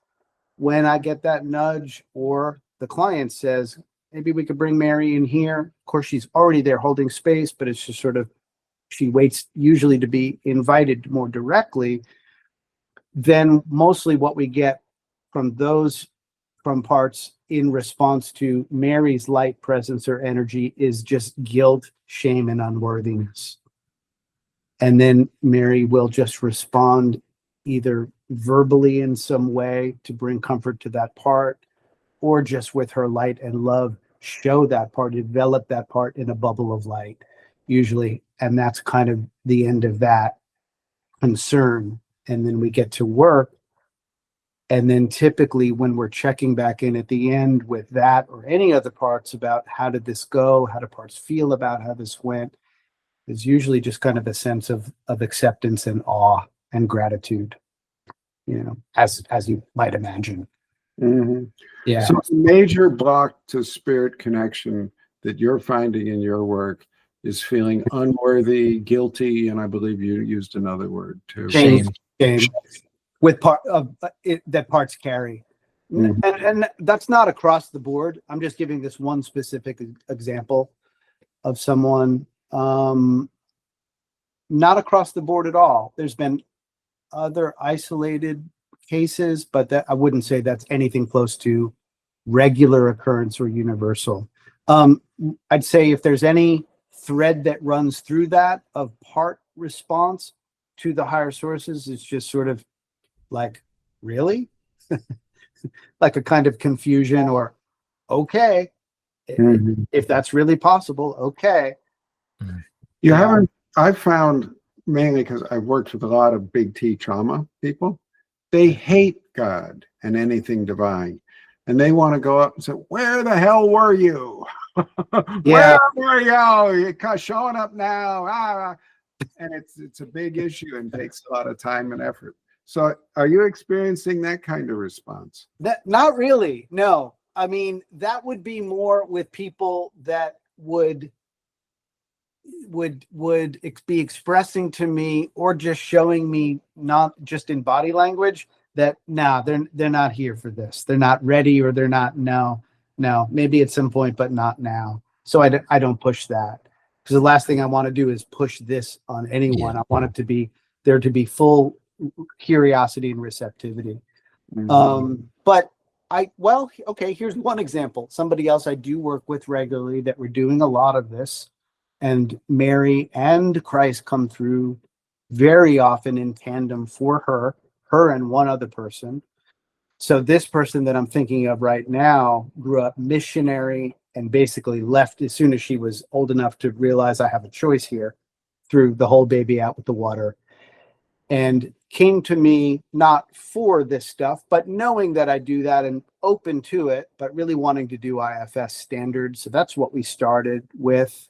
When I get that nudge or the client says, maybe we could bring Mary in here. Of course, she's already there holding space, but it's just sort of, she waits usually to be invited more directly. Then mostly what we get from parts in response to Mary's light presence or energy is just guilt, shame, and unworthiness. And then Mary will just respond either verbally in some way to bring comfort to that part, or just with her light and love, show that part, develop that part in a bubble of light, usually. And that's kind of the end of that concern. And then we get to work. And then typically when we're checking back in at the end with that or any other parts about how did this go, how do parts feel about how this went, is usually just kind of a sense of acceptance and awe and gratitude, as you might imagine. Mm-hmm. Yeah. So a major block to spirit connection that you're finding in your work is feeling unworthy, guilty, and I believe you used another word too. Shame. With part of it that parts carry. Mhm. And that's not across the board. I'm just giving this one specific example of someone, not across the board at all. There's been other isolated cases, but that I wouldn't say that's anything close to regular occurrence or universal. I'd say if there's any thread that runs through that of part response to the higher sources, it's just sort of like, really? Like a kind of confusion or, okay, if that's really possible, okay. You haven't, I've found, mainly because I've worked with a lot of big T trauma people, they hate God and anything divine. And they want to go up and say, where the hell were you? Where were you? You're showing up now. And it's a big issue and takes a lot of time and effort. So are you experiencing that kind of response? Not really, no. I mean, that would be more with people that would be expressing to me or just showing me, not just in body language, that they're not here for this. They're not ready, or they're not, no, maybe at some point, but not now. So I don't push that, because the last thing I want to do is push this on anyone. I want it to be there, to be full curiosity and receptivity. But okay, here's one example. Somebody else I do work with regularly that we're doing a lot of this, and Mary and Christ come through very often in tandem for her and one other person. So this person that I'm thinking of right now grew up missionary and basically left as soon as she was old enough to realize I have a choice here, threw the whole baby out with the water, and came to me not for this stuff, but knowing that I do that and open to it, but really wanting to do IFS standards. So that's what we started with.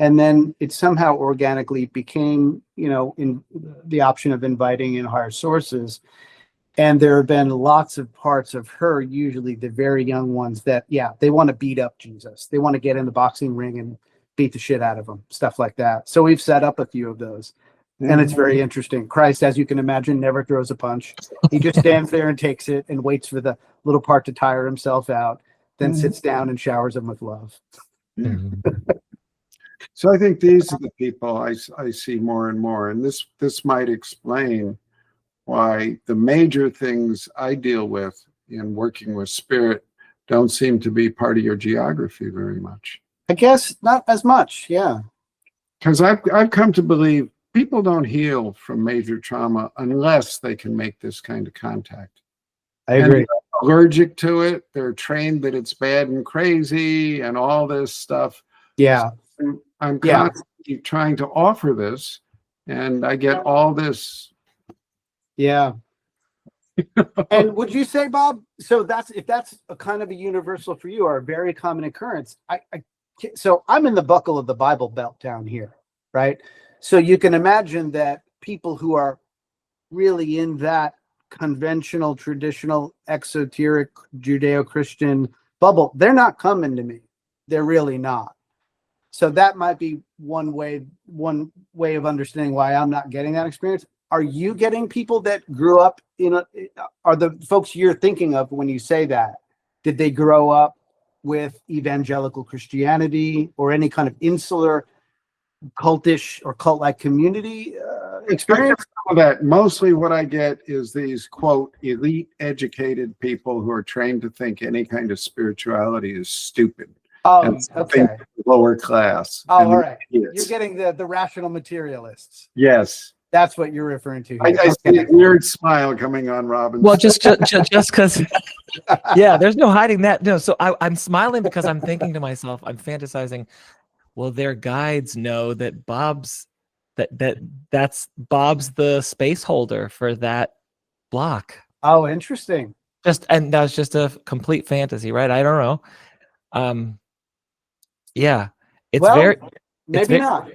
And then it somehow organically became, in the option of inviting in higher sources. And there have been lots of parts of her, usually the very young ones, that, they want to beat up Jesus. They want to get in the boxing ring and beat the shit out of him, stuff like that. So we've set up a few of those. And it's very interesting. Christ, as you can imagine, never throws a punch. He just stands there and takes it and waits for the little part to tire himself out, then sits down and showers him with love. So I think these are the people I see more and more. And this might explain why the major things I deal with in working with spirit don't seem to be part of your geography very much. I guess not as much, yeah. Because I've come to believe people don't heal from major trauma unless they can make this kind of contact. I agree. And they're allergic to it. They're trained that it's bad and crazy and all this stuff. Yeah. So I'm constantly trying to offer this, and I get all this. Yeah. And would you say, Bob, so if that's a kind of a universal for you, or a very common occurrence, so I'm in the buckle of the Bible Belt down here, right? So you can imagine that people who are really in that conventional, traditional, exoteric, Judeo-Christian bubble, they're not coming to me. They're really not. So that might be one way of understanding why I'm not getting that experience. Are you getting people that grew up are the folks you're thinking of when you say that, did they grow up with evangelical Christianity or any kind of insular cultish or cult-like community experience? That mostly what I get is these, quote, elite educated people who are trained to think any kind of spirituality is stupid. Oh, okay. Lower class. Oh, all right. You're getting the rational materialists. Yes. That's what you're referring to I, here. I see a weird smile coming on Robin's. Well, just because, yeah, there's no hiding that. No, so I'm smiling because I'm thinking to myself, I'm fantasizing. Well, their guides know that that's Bob's the space holder for that block. Oh, interesting. And that was just a complete fantasy, right? I don't know. Yeah, it's Well, very, maybe not.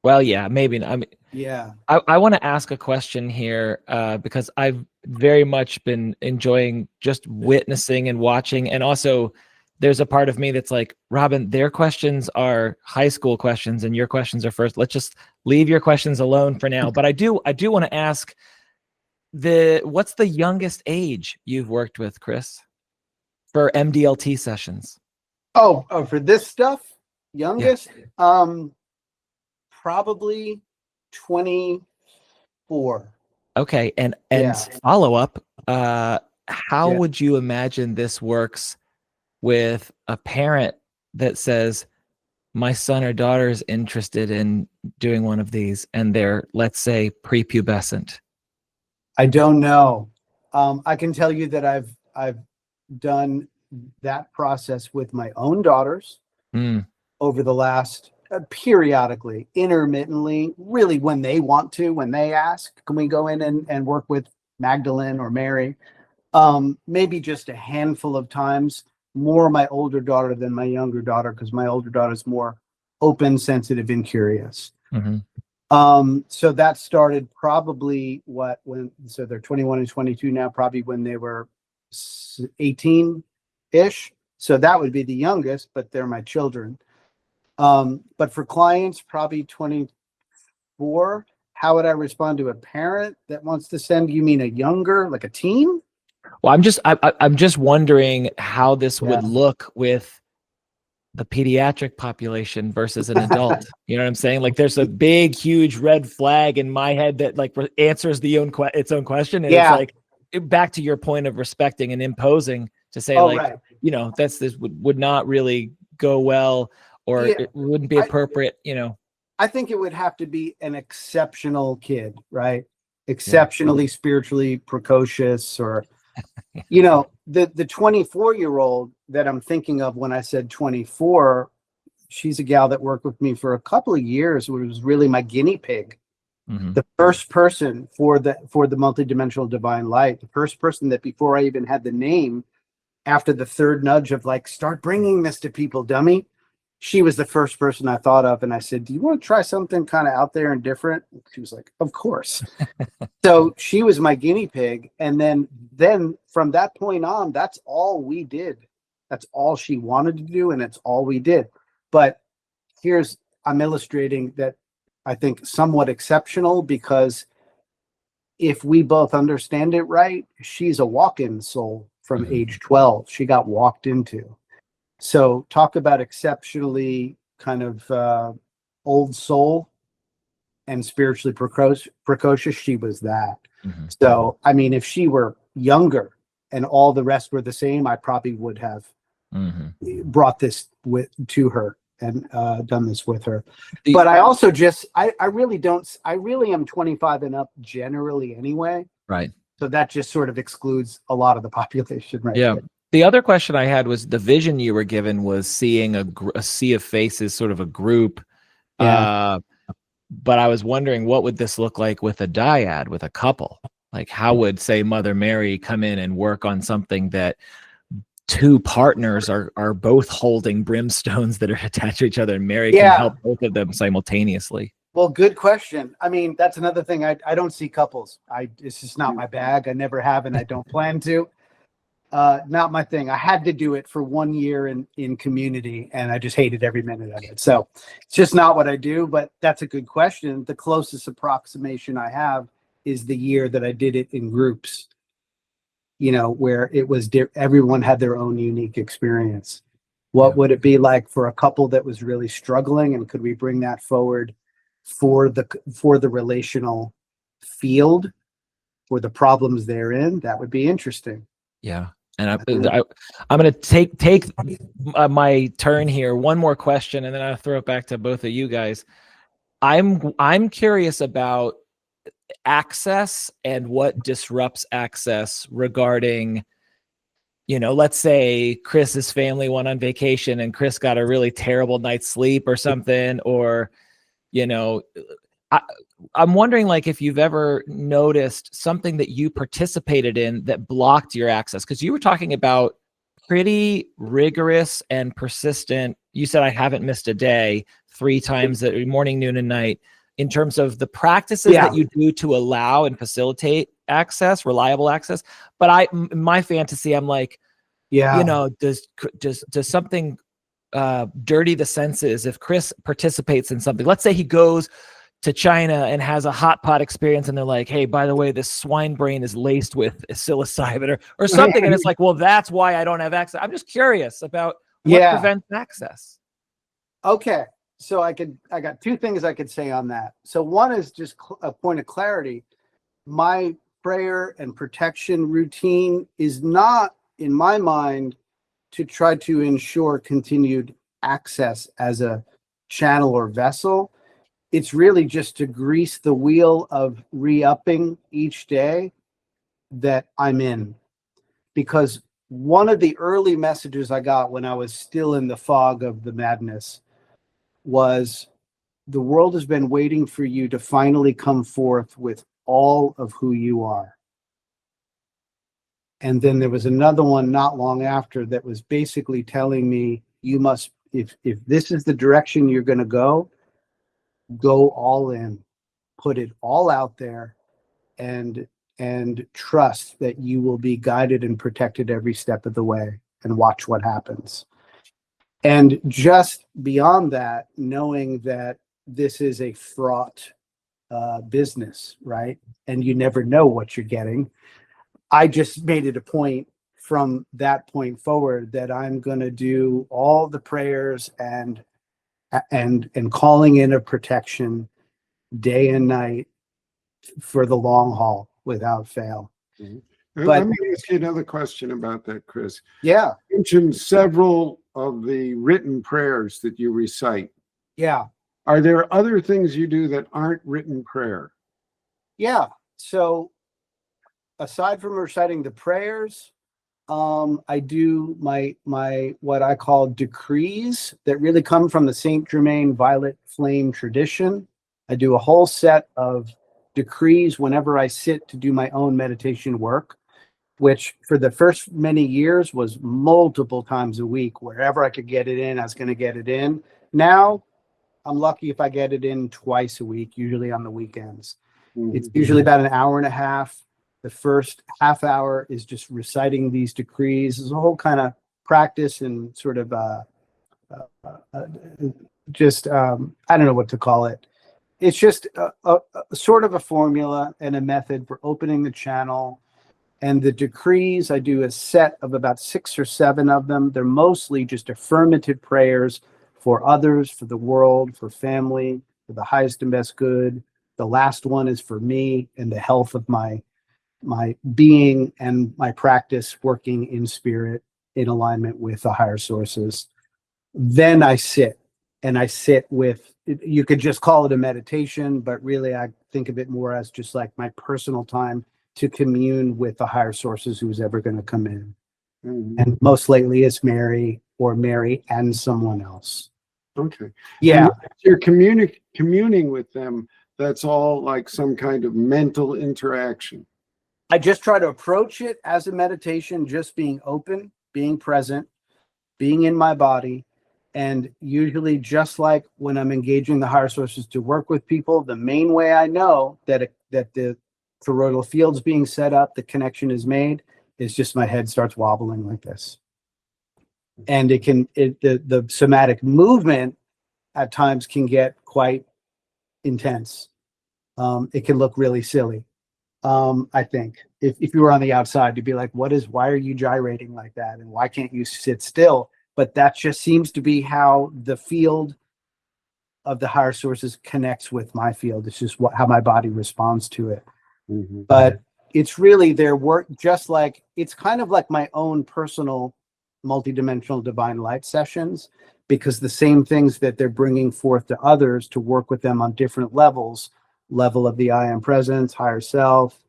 well, yeah, maybe not. I mean, Yeah. I want to ask a question here because I've very much been enjoying just witnessing and watching, and also there's a part of me that's like, Robin, their questions are high school questions and your questions are first. Let's just leave your questions alone for now. But I do want to ask what's the youngest age you've worked with, Chris, for MDLT sessions? Oh, for this stuff, youngest, probably 24. Okay, and Yeah. follow up, how would you imagine this works with a parent that says, my son or daughter is interested in doing one of these, and they're, let's say, prepubescent? I don't know. I can tell you that I've done that process with my own daughters over the last periodically, intermittently, really when they want to, when they ask, can we go in and work with Magdalene or Mary? Maybe just a handful of times, more my older daughter than my younger daughter, because my older daughter is more open, sensitive, and curious. So that started probably so they're 21 and 22 now, probably when they were 18-ish. So that would be the youngest, but they're my children. But for clients, probably 24. How would I respond to a parent that wants to send? You mean a younger, like a teen? Well, I'm just wondering how this would look with the pediatric population versus an adult. You know what I'm saying? Like, there's a big, huge red flag in my head that like answers its own question, and it's like, back to your point of respecting and imposing to say, you know, this would not really go well, or it wouldn't be appropriate. You know, I think it would have to be an exceptional kid, right? Exceptionally spiritually precocious, or you know, the 24-year-old that I'm thinking of when I said 24, she's a gal that worked with me for a couple of years. It was really my guinea pig. The first person for the multidimensional divine light, the first person that before I even had the name, after the third nudge of like, start bringing this to people, dummy, she was the first person I thought of. And I said, do you want to try something kind of out there and different? She was like, of course. So she was my guinea pig. And then from that point on, that's all we did. That's all she wanted to do. And it's all we did. But I'm illustrating that I think somewhat exceptional, because if we both understand it right, she's a walk-in soul from age 12. She got walked into. So talk about exceptionally kind of old soul and spiritually precocious. She was that. So, I mean, if she were younger and all the rest were the same, I probably would have brought this to her and done this with her. But I also I really am 25 and up generally anyway. Right. So that just sort of excludes a lot of the population, right? Yeah. The other question I had was, the vision you were given was seeing a sea of faces, sort of a group. But I was wondering, what would this look like with a dyad, with a couple? Like, how would, say, Mother Mary come in and work on something that two partners are both holding brimstones that are attached to each other, and Mary can help both of them simultaneously? Well, good question. I mean, that's another thing. I don't see couples. It's just not my bag. I never have, and I don't plan to. Not my thing. I had to do it for 1 year in community, and I just hated every minute of it. So it's just not what I do, but that's a good question. The closest approximation I have is the year that I did it in groups, you know, where it was everyone had their own unique experience. What would it be like for a couple that was really struggling, and could we bring that forward for the relational field, for the problems therein? That would be interesting. Yeah. And I'm going to take my turn here. One more question, and then I'll throw it back to both of you guys. I'm curious about access and what disrupts access regarding, let's say Chris's family went on vacation and Chris got a really terrible night's sleep or something, or, I'm wondering, like, if you've ever noticed something that you participated in that blocked your access, because you were talking about pretty rigorous and persistent. You said, I haven't missed a day 3 times at morning, noon, and night, in terms of the practices that you do to allow and facilitate access, reliable access. But my fantasy, I'm like, does something dirty the senses if Chris participates in something? Let's say he goes to China and has a hot pot experience, and they're like, hey, by the way, this swine brain is laced with psilocybin or something. And it's like, well, that's why I don't have access. I'm just curious about what prevents access. Okay. So I got 2 things I could say on that. So one is just a point of clarity. My prayer and protection routine is not, in my mind, to try to ensure continued access as a channel or vessel. It's really just to grease the wheel of re-upping each day that I'm in. Because one of the early messages I got when I was still in the fog of the madness was, the world has been waiting for you to finally come forth with all of who you are. And then there was another one not long after that was basically telling me, you must, if this is the direction you're going to go all in, put it all out there, and trust that you will be guided and protected every step of the way, and watch what happens. And just beyond that, knowing that this is a fraught business, right? And you never know what you're getting. I just made it a point from that point forward that I'm going to do all the prayers and calling in a protection day and night for the long haul without fail. But let me ask you another question about that, Chris. Yeah. You mentioned several of the written prayers that you recite. Yeah. Are there other things you do that aren't written prayer? Yeah. So aside from reciting the prayers, I do my what I call decrees that really come from the Saint Germain Violet Flame tradition. I do a whole set of decrees whenever I sit to do my own meditation work, which for the first many years was multiple times a week. Wherever I could get it in, I was going to get it in. Now I'm lucky if I get it in twice a week, usually on the weekends. It's usually about an hour and a half. The first half hour is just reciting these decrees. There's a whole kind of practice and sort of I don't know what to call it. It's just a sort of a formula and a method for opening the channel. And the decrees, I do a set of about 6 or 7 of them. They're mostly just affirmative prayers for others, for the world, for family, for the highest and best good. The last one is for me and the health of my being and my practice working in spirit in alignment with the higher sources. Then I sit with, you could just call it a meditation, but really I think of it more as just like my personal time to commune with the higher sources who's ever going to come in. And most lately it's Mary or Mary and someone else. Okay. Yeah. And you're communing with them. That's all like some kind of mental interaction. I just try to approach it as a meditation, just being open, being present, being in my body. And usually, just like when I'm engaging the higher sources to work with people, the main way I know that the toroidal field's being set up, the connection is made, is just my head starts wobbling like this. And the somatic movement at times can get quite intense. It can look really silly. I think if you were on the outside, you'd be like, why are you gyrating like that? And why can't you sit still? But that just seems to be how the field of the higher sources connects with my field. It's just how my body responds to it. But it's really their work, just like, it's kind of like my own personal multidimensional divine light sessions, because the same things that they're bringing forth to others to work with them on different levels, level of the I am presence, higher self,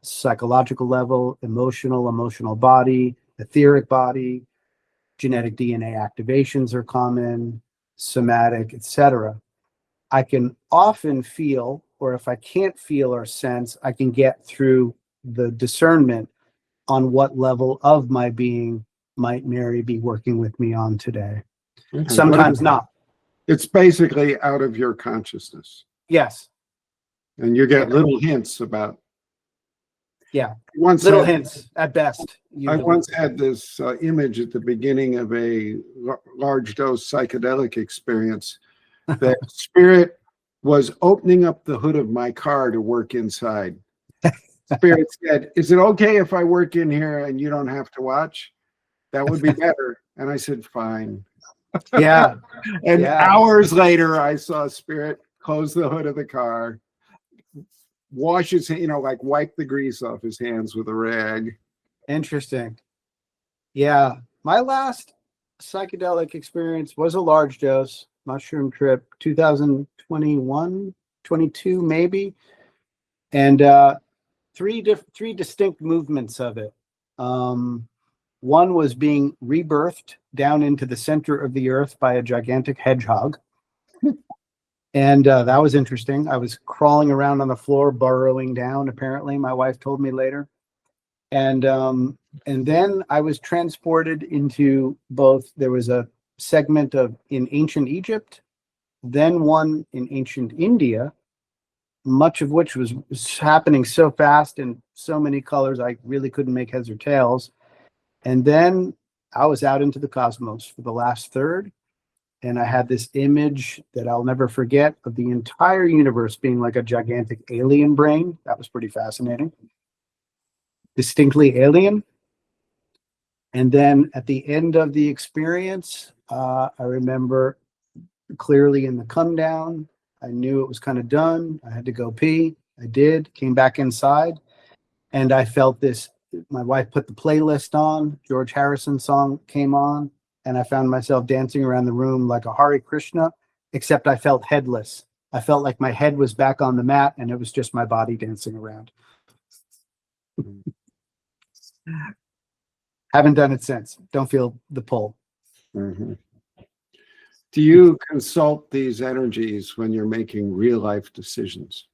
psychological level, emotional body, etheric body, genetic DNA activations are common, somatic, etc. I can often feel, or if I can't feel or sense, I can get through the discernment on what level of my being might Mary be working with me on today. Okay. Sometimes not. It's basically out of your consciousness. Yes. And you get little hints about. Yeah. Little Hints at best. I once had this image at the beginning of a large dose psychedelic experience that spirit was opening up the hood of my car to work inside. Spirit said, "Is it okay if I work in here and you don't have to watch? That would be better." And I said, "Fine." Yeah. And hours later, I saw Spirit close the hood of the car, wash his, like wipe the grease off his hands with a rag. Interesting. Yeah. My last psychedelic experience was a large dose mushroom trip, 2021, 22 maybe. And three distinct movements of it. One was being rebirthed down into the center of the earth by a gigantic hedgehog. And that was interesting. I was crawling around on the floor, burrowing down, apparently, my wife told me later. And then I was transported into both, there was a segment in ancient Egypt, then one in ancient India, much of which was happening so fast and so many colors, I really couldn't make heads or tails. And then I was out into the cosmos for the last third. And I had this image that I'll never forget of the entire universe being like a gigantic alien brain. That was pretty fascinating. Distinctly alien. And then at the end of the experience, I remember clearly in the come down, I knew it was kind of done. I had to go pee. I did, came back inside, and I felt this. My wife put the playlist on, George Harrison song came on, and I found myself dancing around the room like a Hare Krishna, except I felt headless. I felt like my head was back on the mat and it was just my body dancing around. Haven't done it since. Don't feel the pull. Mm-hmm. Do you consult these energies when you're making real life decisions?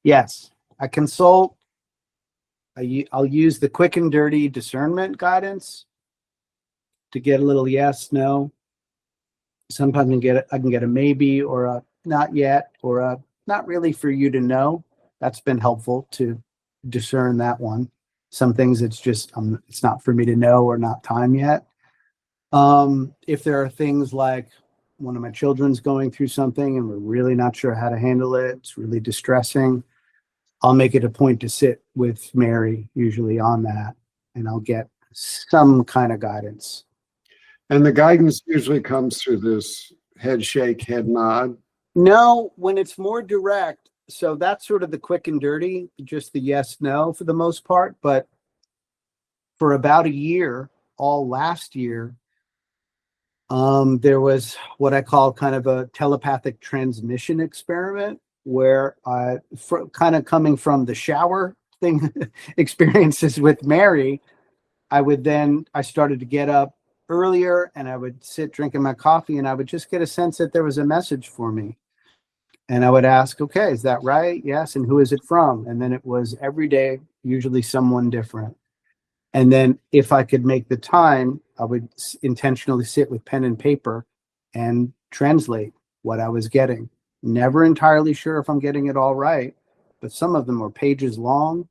Yes, I consult. I'll use the quick and dirty discernment guidance to get a little yes, no. Sometimes I can get a maybe or a not yet or a not really for you to know. That's been helpful to discern that one. Some things it's just it's not for me to know or not time yet. If there are things like one of my children's going through something and we're really not sure how to handle it, it's really distressing, I'll make it a point to sit with Mary, usually on that, and I'll get some kind of guidance. And the guidance usually comes through this head shake, head nod. No, when it's more direct, so that's sort of the quick and dirty, just the yes, no for the most part. But for about a year, all last year, there was what I call kind of a telepathic transmission experiment where kind of coming from the shower thing experiences with Mary, I started to get up earlier and I would sit drinking my coffee and I would just get a sense that there was a message for me. And I would ask, okay, is that right? Yes. And who is it from? And then it was every day, usually someone different. And then if I could make the time, I would intentionally sit with pen and paper and translate what I was getting. Never entirely sure if I'm getting it all right, but some of them were pages long.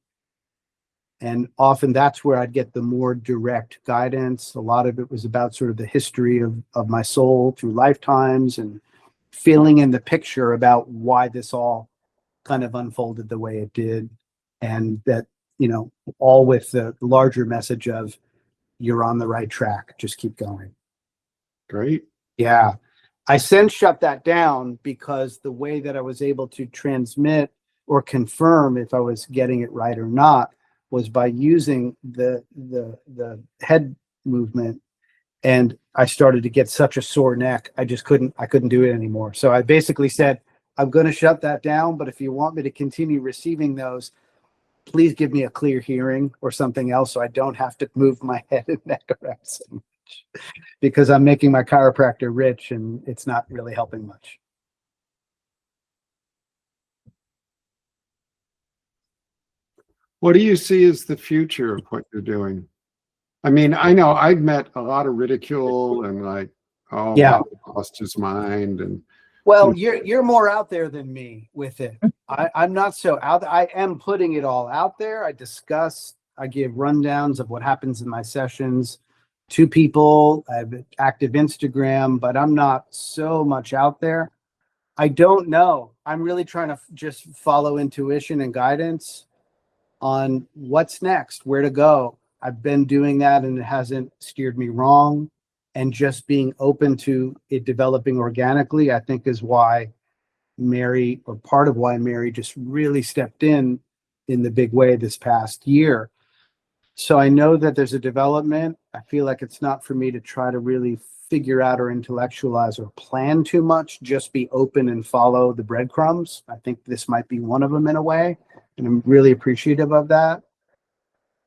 And often that's where I'd get the more direct guidance. A lot of it was about sort of the history of my soul through lifetimes and filling in the picture about why this all kind of unfolded the way it did. And that, all with the larger message of you're on the right track. Just keep going. Great. Yeah. I since shut that down because the way that I was able to transmit or confirm if I was getting it right or not was by using the head movement. And I started to get such a sore neck. I couldn't do it anymore. So I basically said, I'm going to shut that down. But if you want me to continue receiving those, please give me a clear hearing or something else so I don't have to move my head and neck around so much, because I'm making my chiropractor rich and it's not really helping much. What do you see as the future of what you're doing? I mean, I know I've met a lot of ridicule and like, oh, Yeah. Bob lost his mind. And Well, you're more out there than me with it. I'm not so out there. I am putting it all out there. I give rundowns of what happens in my sessions to people. I have an active Instagram, but I'm not so much out there. I don't know. I'm really trying to just follow intuition and guidance on what's next, where to go. I've been doing that and it hasn't steered me wrong. And just being open to it developing organically, I think is why Mary, or part of why Mary just really stepped in the big way this past year. So I know that there's a development. I feel like it's not for me to try to really figure out or intellectualize or plan too much, just be open and follow the breadcrumbs. I think this might be one of them in a way, and I'm really appreciative of that.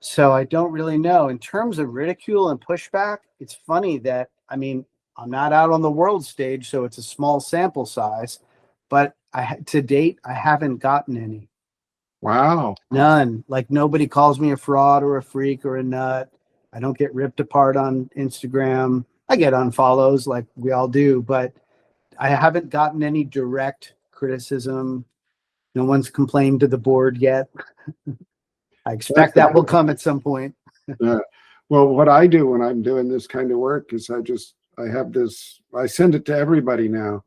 So I don't really know. In terms of ridicule and pushback, it's funny that, I mean, I'm not out on the world stage, so it's a small sample size, but to date, I haven't gotten any. wow. None. Like nobody calls me a fraud or a freak or a nut. I don't get ripped apart on Instagram. I get unfollows like we all do, but I haven't gotten any direct criticism. No one's complained to the board yet. I expect that will come at some point. Yeah. Well, what I do when I'm doing this kind of work is I send it to everybody now.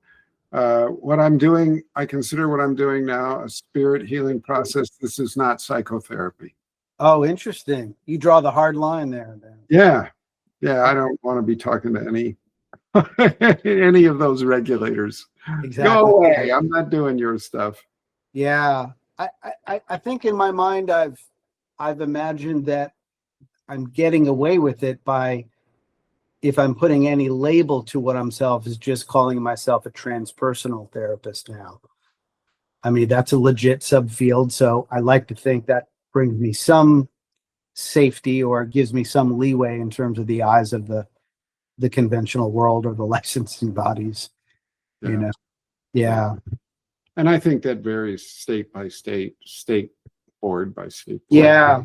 What I'm doing, I consider what I'm doing now a spirit healing process. This is not psychotherapy. Oh, interesting. You draw the hard line there. Then. Yeah. Yeah. I don't want to be talking to any of those regulators. Exactly. Go away. I'm not doing your stuff. Yeah. I think in my mind, I've imagined that I'm getting away with it by, if I'm putting any label to what I'm self, is just calling myself a transpersonal therapist now. I mean, that's a legit subfield. So I like to think that brings me some safety or gives me some leeway in terms of the eyes of the conventional world or the licensing bodies, you know? Yeah. And I think that varies state by state, state board by state board. Yeah.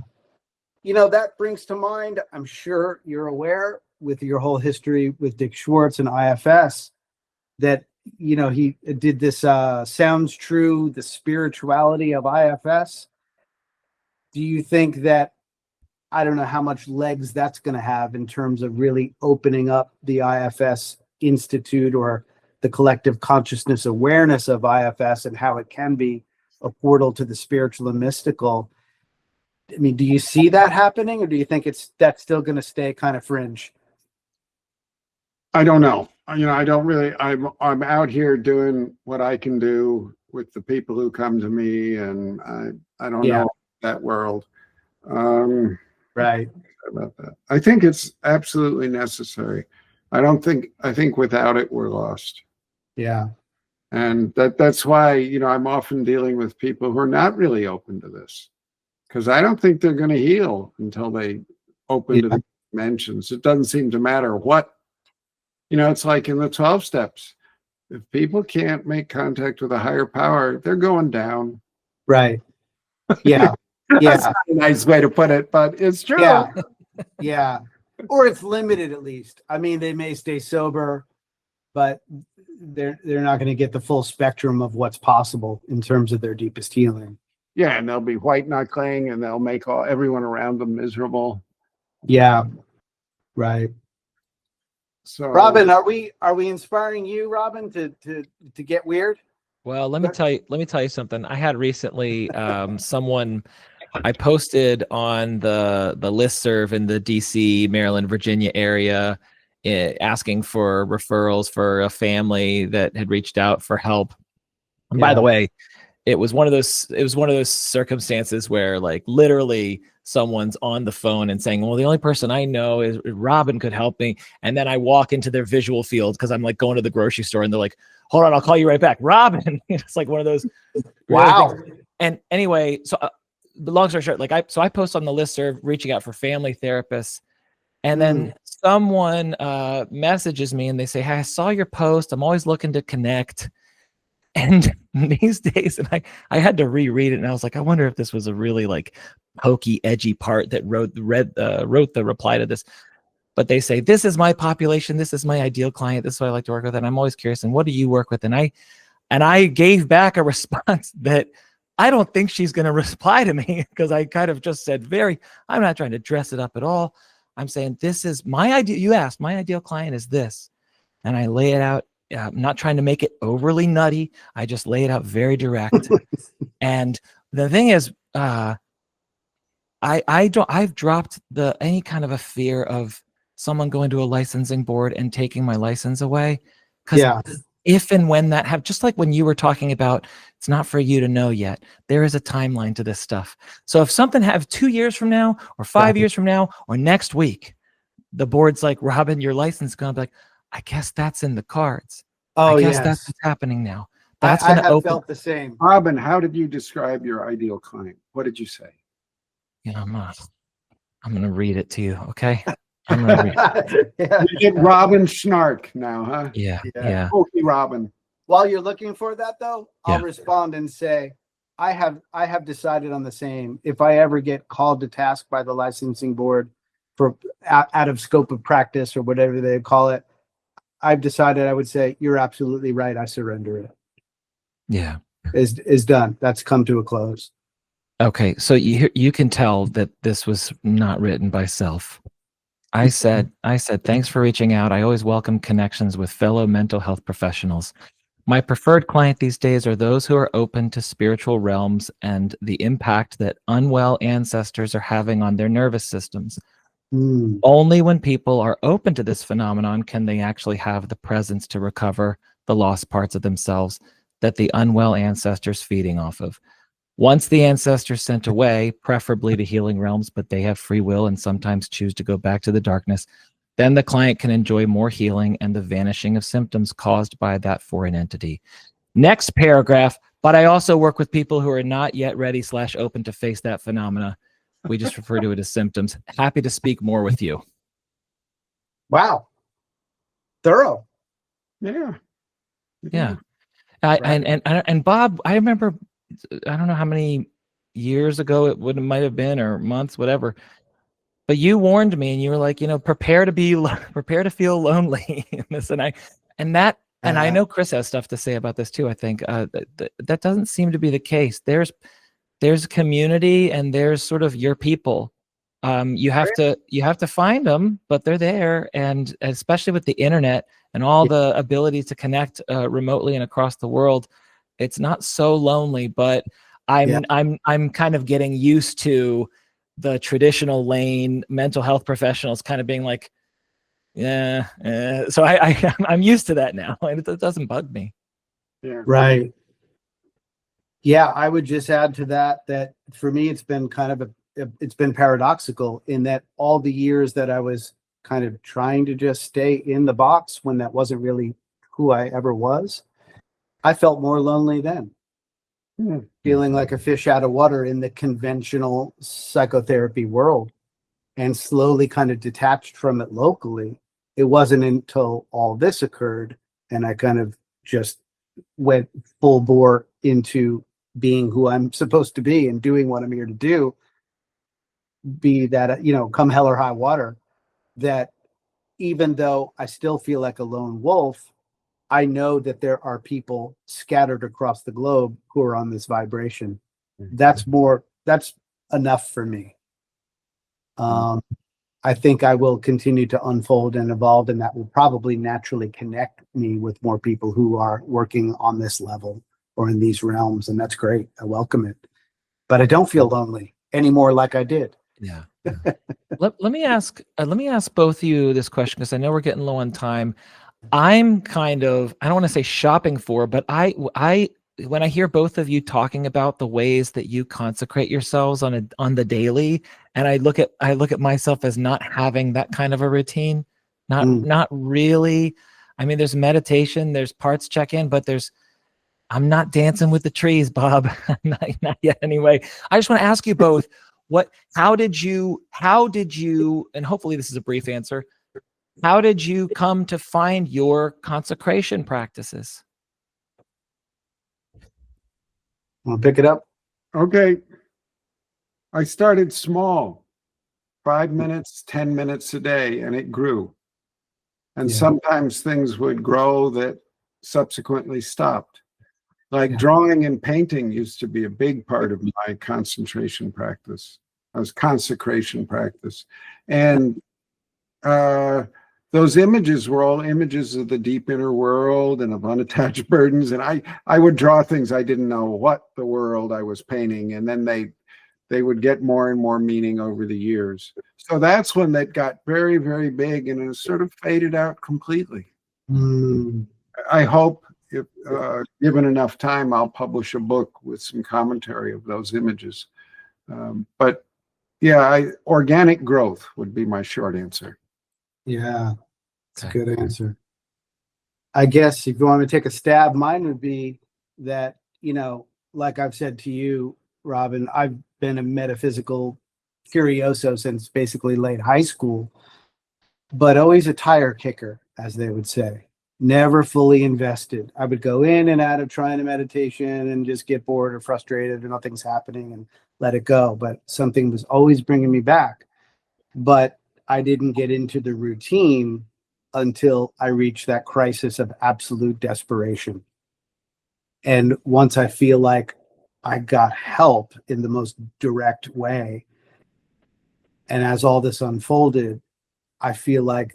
You know, that brings to mind, I'm sure you're aware with your whole history with Dick Schwartz and IFS, that, you know, he did this Sounds True, the spirituality of IFS. Do you think that, I don't know how much legs that's going to have in terms of really opening up the IFS Institute or the collective consciousness awareness of IFS and how it can be a portal to the spiritual and mystical? I mean, do you see that happening, or do you think that's still going to stay kind of fringe? I don't know. You know, I don't really. I'm out here doing what I can do with the people who come to me, and I don't know that world. Right. About that, I think it's absolutely necessary. I think without it we're lost. Yeah. And that's why, you know, I'm often dealing with people who are not really open to this, because I don't think they're going to heal until they open to the dimensions. It doesn't seem to matter what, you know, it's like in the 12 steps. If people can't make contact with a higher power, they're going down. Right. Yeah. Yeah. That's not a nice way to put it, but it's true. Yeah. Yeah. Or it's limited, at least. I mean, they may stay sober, but they're not going to get the full spectrum of what's possible in terms of their deepest healing. Yeah, and they'll be white knuckling, and they'll make everyone around them miserable. Yeah. Right. So, Robin, are we inspiring you, Robin, to get weird? Well, let me tell you something. I had recently someone, I posted on the listserv in the DC, Maryland, Virginia area, asking for referrals for a family that had reached out for help. And by the way, it was one of those circumstances where like literally someone's on the phone and saying, well, the only person I know is Robin could help me. And then I walk into their visual field because I'm like going to the grocery store and they're like, hold on, I'll call you right back. Robin. It's like one of those. Wow. Things. And anyway, so long story short, I post on the listserv reaching out for family therapists. And then someone messages me and they say, hey, I saw your post. I'm always looking to connect. And these days, and I had to reread it, and I was like, I wonder if this was a really like pokey, edgy part that wrote the reply to this. But they say, this is my population, this is my ideal client, this is what I like to work with, and I'm always curious. And what do you work with? And I gave back a response that I don't think she's going to reply to me because I kind of just said I'm not trying to dress it up at all. I'm saying this is my ideal. You asked, my ideal client is this, and I lay it out. I'm not trying to make it overly nutty. I just lay it out very direct. And the thing is, I've dropped any kind of a fear of someone going to a licensing board and taking my license away. Because if and when that just like when you were talking about, it's not for you to know yet. There is a timeline to this stuff. So if something 2 years from now or 5 years from now or next week, the board's like, Robin, your license is going to be like, I guess that's in the cards. Oh, I guess yes. that's what's happening now. That's I going to have open. felt the same. Robin, how did you describe your ideal client? What did you say? I'm going to read it to you. Okay. I'm going to read it. You get Robin Snark now, huh? Yeah. Pokey Robin. While you're looking for that, though, I'll Yeah. respond and say, I have decided on the same. If I ever get called to task by the licensing board for out of scope of practice or whatever they call it, I've decided I would say, you're absolutely right. I surrender it. Yeah. Is done. That's come to a close. Okay. So you can tell that this was not written by self. I said, thanks for reaching out. I always welcome connections with fellow mental health professionals. My preferred client these days are those who are open to spiritual realms and the impact that unwell ancestors are having on their nervous systems. Only when people are open to this phenomenon can they actually have the presence to recover the lost parts of themselves that the unwell ancestors feeding off of. Once the ancestors sent away, preferably to healing realms, but they have free will and sometimes choose to go back to the darkness, then the client can enjoy more healing and the vanishing of symptoms caused by that foreign entity. Next paragraph, but I also work with people who are not yet ready / open to face that phenomena. We just refer to it as symptoms. Happy to speak more with you. Wow. Thorough. Yeah. Yeah. Right. And Bob, I remember, I don't know how many years ago it might have been, or months, whatever, but you warned me and you were like, prepare to feel lonely in this. And I know Chris has stuff to say about this too. I think that doesn't seem to be the case. There's community and there's sort of your people. You have to find them, but they're there. And especially with the internet and all the ability to connect remotely and across the world, it's not so lonely. But I'm kind of getting used to the traditional lane mental health professionals kind of being like, so I'm used to that now, and it doesn't bug me. Yeah. Right. Yeah, I would just add to that for me, it's been it's been paradoxical in that all the years that I was kind of trying to just stay in the box when that wasn't really who I ever was, I felt more lonely then. Feeling like a fish out of water in the conventional psychotherapy world and slowly kind of detached from it locally. It wasn't until all this occurred and I kind of just went full bore into being who I'm supposed to be and doing what I'm here to do, be that, come hell or high water, that even though I still feel like a lone wolf, I know that there are people scattered across the globe who are on this vibration. That's enough for me. I think I will continue to unfold and evolve, and that will probably naturally connect me with more people who are working on this level or in these realms. And that's great. I welcome it, but I don't feel lonely anymore like I did. Yeah. Let me ask both of you this question, because I know we're getting low on time. I'm kind of, I don't want to say shopping for, but I when I hear both of you talking about the ways that you consecrate yourselves on the daily, and I look at myself as not having that kind of a routine, not really. I mean, there's meditation, there's parts check in, but I'm not dancing with the trees, Bob. not yet anyway. I just want to ask you both, how did you, and hopefully this is a brief answer, how did you come to find your consecration practices? Want to pick it up? Okay. I started small, 5 minutes, 10 minutes a day, and it grew. And sometimes things would grow that subsequently stopped. Like drawing and painting used to be a big part of my concentration practice. I was consecration practice. And those images were all images of the deep inner world and of unattached burdens. And I would draw things I didn't know what the world I was painting. And then they would get more and more meaning over the years. So that's when that got very, very big, and it sort of faded out completely. I hope if given enough time, I'll publish a book with some commentary of those images. But yeah, organic growth would be my short answer. Yeah, that's a good answer. I guess if you want me to take a stab, mine would be that, like I've said to you, Robin, I've been a metaphysical curioso since basically late high school, but always a tire kicker, as they would say. Never fully invested. I would go in and out of trying to meditation and just get bored or frustrated or nothing's happening and let it go. But something was always bringing me back. But I didn't get into the routine until I reached that crisis of absolute desperation. And once I feel like I got help in the most direct way, and as all this unfolded, I feel like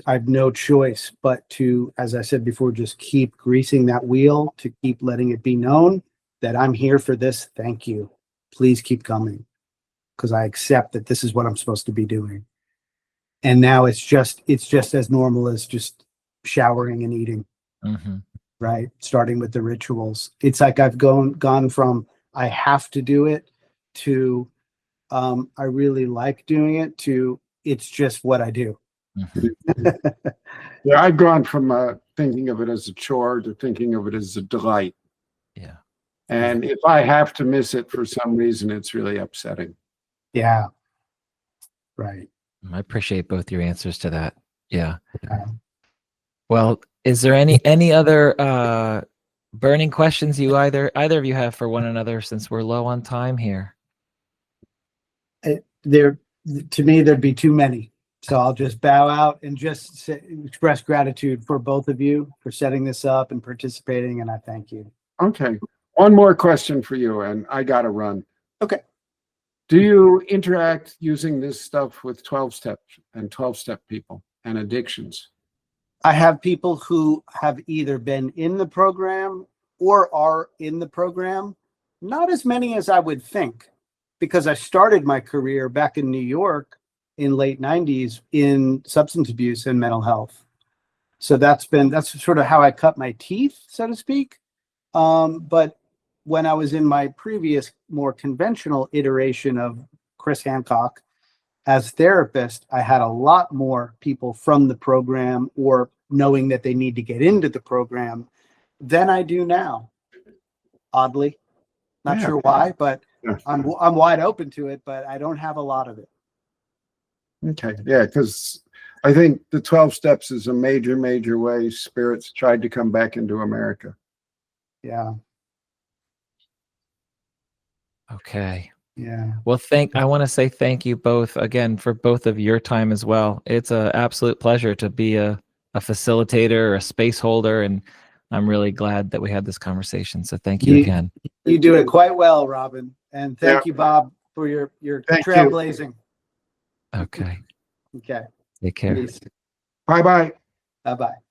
I have no choice but to, as I said before, just keep greasing that wheel, to keep letting it be known that I'm here for this. Thank you. Please keep coming, because I accept that this is what I'm supposed to be doing. And now it's just as normal as just showering and eating, right? Starting with the rituals. It's like I've gone from I have to do it to I really like doing it to it's just what I do. Yeah, I've gone from thinking of it as a chore to thinking of it as a delight. Yeah. And if I have to miss it for some reason, it's really upsetting. Yeah. Right. I appreciate both your answers to that. Yeah. Well, is there any other burning questions you either of you have for one another, since we're low on time here? To me, there'd be too many. So I'll just bow out and just express gratitude for both of you for setting this up and participating, and I thank you. Okay. One more question for you, and I got to run. Okay. Do you interact using this stuff with 12-step and 12-step people and addictions? I have people who have either been in the program or are in the program. Not as many as I would think, because I started my career back in New York in late 90s in substance abuse and mental health. So that's sort of how I cut my teeth, so to speak. But when I was in my previous more conventional iteration of Chris Hancock as therapist, I had a lot more people from the program or knowing that they need to get into the program than I do now. Oddly, not sure why, but I'm wide open to it, but I don't have a lot of it. Okay, yeah, because I think the 12 steps is a major, major way spirits tried to come back into America. Yeah. Okay. Yeah. Well, I want to say thank you both again for both of your time as well. It's an absolute pleasure to be a facilitator or a space holder, and I'm really glad that we had this conversation. So thank you again. You do it quite well, Robin. And thank you, Bob, for your trailblazing. Okay. Okay. Take care. Peace. Bye-bye. Bye-bye.